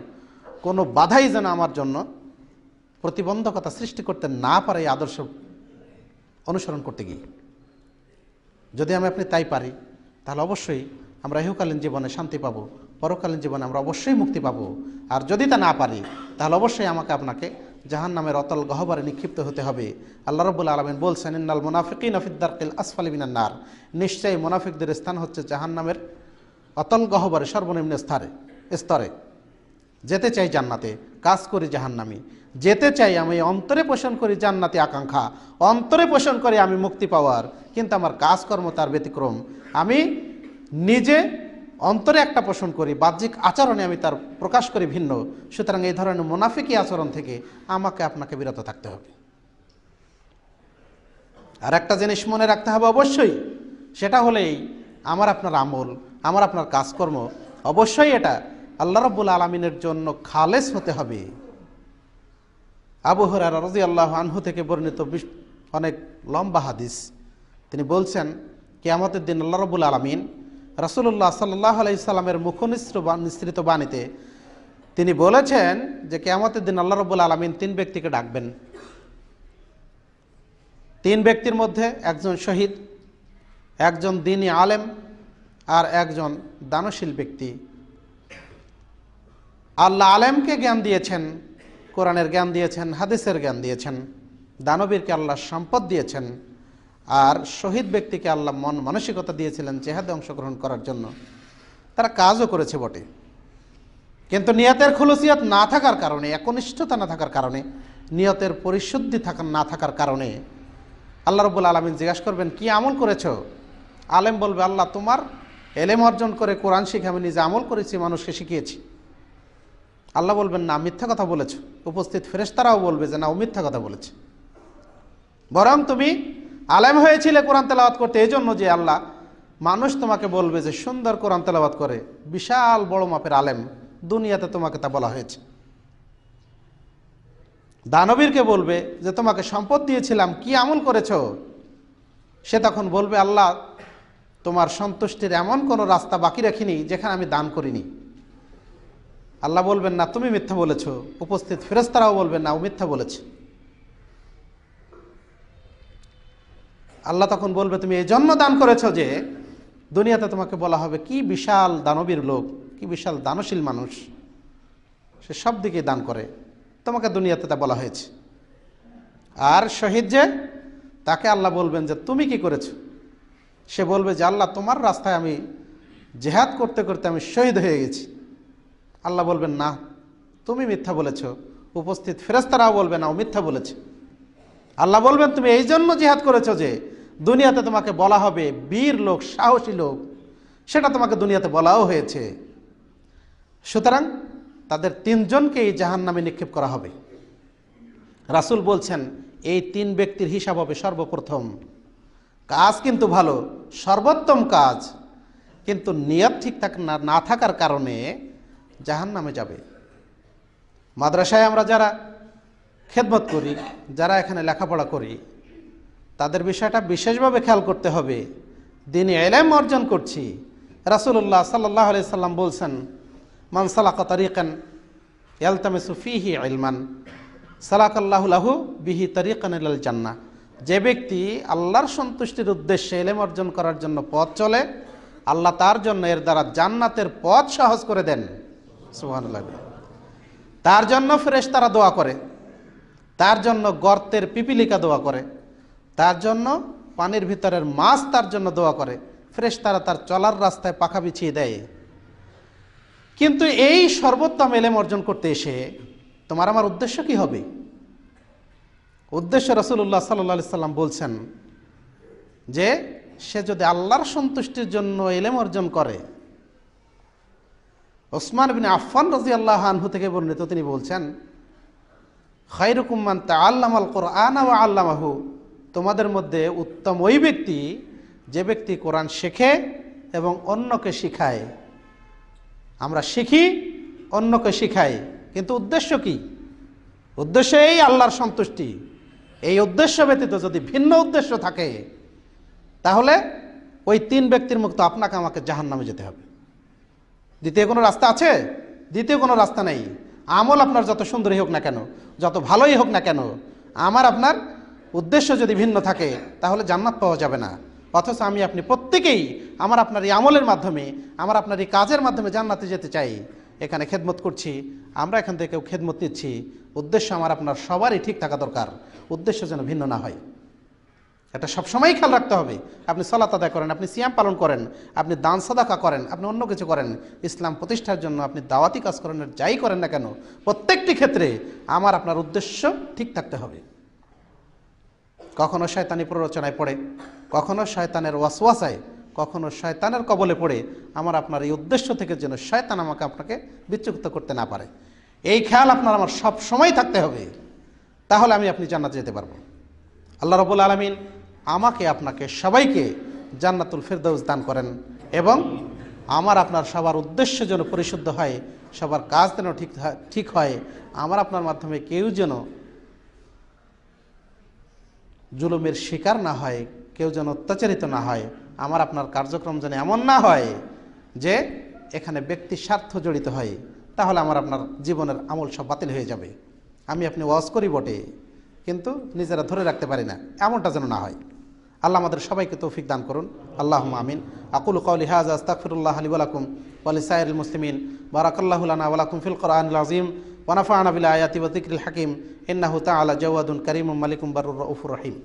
কোনো বাধাই যেন আমার জন্য প্রতিবন্ধকতা সৃষ্টি করতে না পারে এই আদর্শ অনুসরণ করতে গিয়ে। যদি আমি আপনি তাই পারি, তাহলে অবশ্যই আমরা ইহকালীন জীবনে শান্তি পাবো, পরকালীন জীবনে আমরা অবশ্যই মুক্তি পাবো। আর যদি তা না পারি, তাহলে অবশ্যই আমাকে আপনাকে জাহান্নামের অতল গহ্বরে নিক্ষিপ্ত হতে হবে। আল্লাহ রাব্বুল আলামিন বলছেন, ইন্নাল মুনাফিকিনা ফিদ দারকিল আসফালি মিনান নার, নিশ্চয়ই মুনাফিকদের স্থান হচ্ছে জাহান্নামের অতল গহ্বরে, সর্বনিম্ন স্তরে। যেতে চাই জান্নাতে, কাজ করি জাহান্নামী। যেতে চাই, আমি অন্তরে পোষণ করি জান্নাতি আকাঙ্ক্ষা, অন্তরে পোষণ করি আমি মুক্তি পাওয়ার, কিন্তু আমার কাজকর্ম তার ব্যতিক্রম। আমি নিজে অন্তরে একটা পোষণ করি, বাহ্যিক আচরণে আমি তার প্রকাশ করি ভিন্ন। সুতরাং এই ধরনের মুনাফিকি আচরণ থেকে আমাকে আপনাকে বিরত থাকতে হবে। আর একটা জিনিস মনে রাখতে হবে অবশ্যই, সেটা হলেই আমার আপনার আমল, আমার আপনার কাজকর্ম অবশ্যই এটা আল্লাহ রাব্বুল আলামিনের জন্য খালেস হতে হবে। আবু হুরায়রা রাদিয়াল্লাহু আনহু থেকে বর্ণিত অনেক লম্বা হাদিস, তিনি বলছেন, কিয়ামতের দিন আল্লাহ রাব্বুল আলামিন রাসূলুল্লাহ সাল্লাল্লাহু আলাইহি সাল্লামের মুখনিসৃত বাণীতে তিনি বলেছেন যে কিয়ামতের দিন আল্লাহ রাব্বুল আলামিন 3 ব্যক্তিকে ডাকবেন। 3 ব্যক্তির মধ্যে একজন শহীদ, একজন দ্বীনী আলেম, আর একজন দানশীল ব্যক্তি। আল্লাহ আলেমকে জ্ঞান দিয়েছেন, কোরআনের জ্ঞান দিয়েছেন, হাদিসের জ্ঞান দিয়েছেন। দানবীরকে আল্লাহ সম্পদ দিয়েছেন, আর শহীদ ব্যক্তিকে আল্লাহ মন মানসিকতা দিয়েছিলেন জিহাদে অংশগ্রহণ করার জন্য। তারা কাজও করেছে বটে, কিন্তু নিয়তের খুলুসিয়ত না থাকার কারণে, একনিষ্ঠতা না থাকার কারণে, নিয়তের পরিশুদ্ধি না থাকার কারণে আল্লাহ রাব্বুল আলামিন জিজ্ঞাসা করবেন, কি আমল করেছো? আলেম বলবে, আল্লাহ তোমার এলেম অর্জন করে কোরআন শিখে আমি নিজে আমল করেছি, মানুষকে শিখিয়েছি। আল্লাহ বলবেন না মিথ্যা কথা বলেছ। উপস্থিত ফেরেশতারাও বলবে যে না ও মিথ্যা কথা বলেছে, বরং তুমি আলেম হয়েছিলে কোরআন তেলাওয়াত করতে, এই জন্য যে আল্লাহ মানুষ তোমাকে বলবে যে সুন্দর কোরআন তেলাওয়াত করে, বিশাল বড় মাপের আলেম, দুনিয়াতে তোমাকে তা বলা হয়েছে। দানবীরকে বলবে যে তোমাকে সম্পদ দিয়েছিলাম, কি আমল করেছ? সে তখন বলবে আল্লাহ তোমার সন্তুষ্টির এমন কোনো রাস্তা বাকি রাখিনি যেখানে আমি দান করিনি। আল্লাহ বলবেন না তুমি মিথ্যা বলেছ। উপস্থিত ফেরেশতারাও বলবেন না ও মিথ্যা বলেছে। আল্লাহ তখন বলবে তুমি এই জন্য দান করেছ যে দুনিয়াতে তোমাকে বলা হবে কি বিশাল দানবীর লোক, কি বিশাল দানশীল মানুষ, সে সব দিকে দান করে, তোমাকে দুনিয়াতে তা বলা হয়েছে। আর শহীদ যে, তাকে আল্লাহ বলবেন যে তুমি কি করেছো? সে বলবে যে আল্লাহ তোমার রাস্তায় আমি জেহাদ করতে করতে আমি শহীদ হয়ে গেছি। আল্লাহ বলবেন না তুমি মিথ্যা বলেছ। উপস্থিত ফেরেশতারাও বলবে না ও মিথ্যা বলেছে। আল্লাহ বলবেন তুমি এই জন্য জিহাদ করেছো যে দুনিয়াতে তোমাকে বলা হবে বীর লোক, সাহসী লোক, সেটা তোমাকে দুনিয়াতে বলাও হয়েছে। সুতরাং তাদের তিনজনকেই জাহান্নামে নিক্ষেপ করা হবে। রাসূল বলছেন এই তিন ব্যক্তির হিসাব হবে সর্বপ্রথম। কাজ কিন্তু ভালো, সর্বোত্তম কাজ, কিন্তু নিয়ত ঠিক না থাকার কারণে জাহান্নামে যাবে। মাদ্রাসায় আমরা যারা খেদমত করি, যারা এখানে লেখাপড়া করি, তাদের বিষয়টা বিশেষভাবে খেয়াল করতে হবে। দ্বীনি ইলম অর্জন করছি। রাসূলুল্লাহ সাল্লাল্লাহু আলাইহি সাল্লাম বলছেন মান সালাকা তারিকান ইয়ালতামিসু ফীহি ইলমান সালাকাল্লাহু লাহু বিহি তারিকান ইলাল জান্নাহ। যে ব্যক্তি আল্লাহর সন্তুষ্টির উদ্দেশ্যে ইলম অর্জন করার জন্য পথ চলে, আল্লাহ তার জন্য এর দ্বারা জান্নাতের পথ সহজ করে দেন। সুবহানাল্লাহ। তার জন্য ফেরেশতারা দোয়া করে, তার জন্য গর্তের পিপিলিকা দোয়া করে, তার জন্য পানির ভিতরের মাছ তার জন্য দোয়া করে, ফেরেশতারা তার চলার রাস্তায় পাখা বিছিয়ে দেয়। কিন্তু এই সর্বোত্তম ইলম অর্জন করতে এসে তোমার আমার উদ্দেশ্য কি হবে? উদ্দেশ্য রাসূলুল্লাহ সাল্লাল্লাহু আলাইহি সাল্লাম বলছেন যে সে যদি আল্লাহর সন্তুষ্টির জন্য ইলম অর্জন করে। ওসমান বিন আফফান রাদিয়াল্লাহু আনহু থেকে বর্ণিত, তিনি বলছেন খায়রুকুম মান তাআল্লামাল কুরআন ওয়া আল্লামাহু। তোমাদের মধ্যে উত্তম ওই ব্যক্তি যে ব্যক্তি কোরআন শেখে এবং অন্যকে শিখায়। আমরা শিখি, অন্যকে শিখাই, কিন্তু উদ্দেশ্য কি? উদ্দেশ্য এই আল্লাহর সন্তুষ্টি। এই উদ্দেশ্য ব্যতীত যদি ভিন্ন উদ্দেশ্য থাকে তাহলে ওই তিন ব্যক্তির মুক্ত আপনাকে আমাকে জাহান্নামে যেতে হবে। দ্বিতীয় কোনো রাস্তা আছে? দ্বিতীয় কোনো রাস্তা নেই। আমল আপনার যত সুন্দরই হোক না কেন, যত ভালোই হোক না কেন, আমার আপনার উদ্দেশ্য যদি ভিন্ন থাকে তাহলে জান্নাত পাওয়া যাবে না। অথচ আমি আপনি প্রত্যেকেই আমার আপনার এই আমলের মাধ্যমে, আমার আপনার এই কাজের মাধ্যমে জান্নাতে যেতে চাই। এখানে খেদমত করছি, আমরা এখান থেকে কেউ খেদমত নিচ্ছি, উদ্দেশ্য আমার আপনার সবারই ঠিক থাকা দরকার, উদ্দেশ্য যেন ভিন্ন না হয়। এটা সবসময় খেয়াল রাখতে হবে। আপনি সালাত আদায় করেন, আপনি সিয়াম পালন করেন, আপনি দান সাদাকা করেন, আপনি অন্য কিছু করেন, ইসলাম প্রতিষ্ঠার জন্য আপনি দাওয়াতি কাজ করেন, যাই করেন না কেন, প্রত্যেকটি ক্ষেত্রে আমার আপনার উদ্দেশ্য ঠিক থাকতে হবে। কখনো শয়তানি প্ররোচনায় পড়ে, কখনো শয়তানের ওয়াসওয়াসায়, কখনো শয়তানের কবলে পড়ে আমার আপনার এই উদ্দেশ্য থেকে যেন শয়তান আমাকে আপনাকে বিচ্যুত করতে না পারে, এই খেয়াল আপনার আমার সব সময় থাকতে হবে। তাহলে আমি আপনি জান্নাতে যেতে পারবো। আল্লাহ রাব্বুল আলামিন আমাকে আপনাকে সবাইকে জান্নাতুল ফেরদাউস দান করেন এবং আমার আপনার সবার উদ্দেশ্য যেন পরিশুদ্ধ হয়, সবার কাজ যেন ঠিক হয়, আমার আপনার মাধ্যমে কেউ যেন জুলুমের শিকার না হয়, কেউ যেন অত্যাচারিত না হয়, আমার আপনার কার্যক্রম যেন এমন না হয় যে এখানে ব্যক্তি স্বার্থ জড়িত হয়, তাহলে আমার আপনার জীবনের আমল সব বাতিল হয়ে যাবে। আমি আপনি ওয়াজ করি বটে, কিন্তু নিজেরা ধরে রাখতে পারি না, এমনটা যেন না হয়। আল্লাহ আমাদের সবাইকে তৌফিক দান করুন। আল্লাহুম্মা আমিন। আকুলু কওলি হাযা আস্তাগফিরুল্লাহ লি ওয়া লাকুম ওয়া লিসাইরিল মুসলিমিন। বারাকাল্লাহু লানা ওয়া লাকুম ফিল কুরআনিল আযীম ওয়া নাফা'না বিল আয়াতি ওয়া যিকরিল হাকীম। ইন্নাহু তাআলা জাওয়াদুন কারীমুম মালিকুম বারুর রাউফুর রহিম।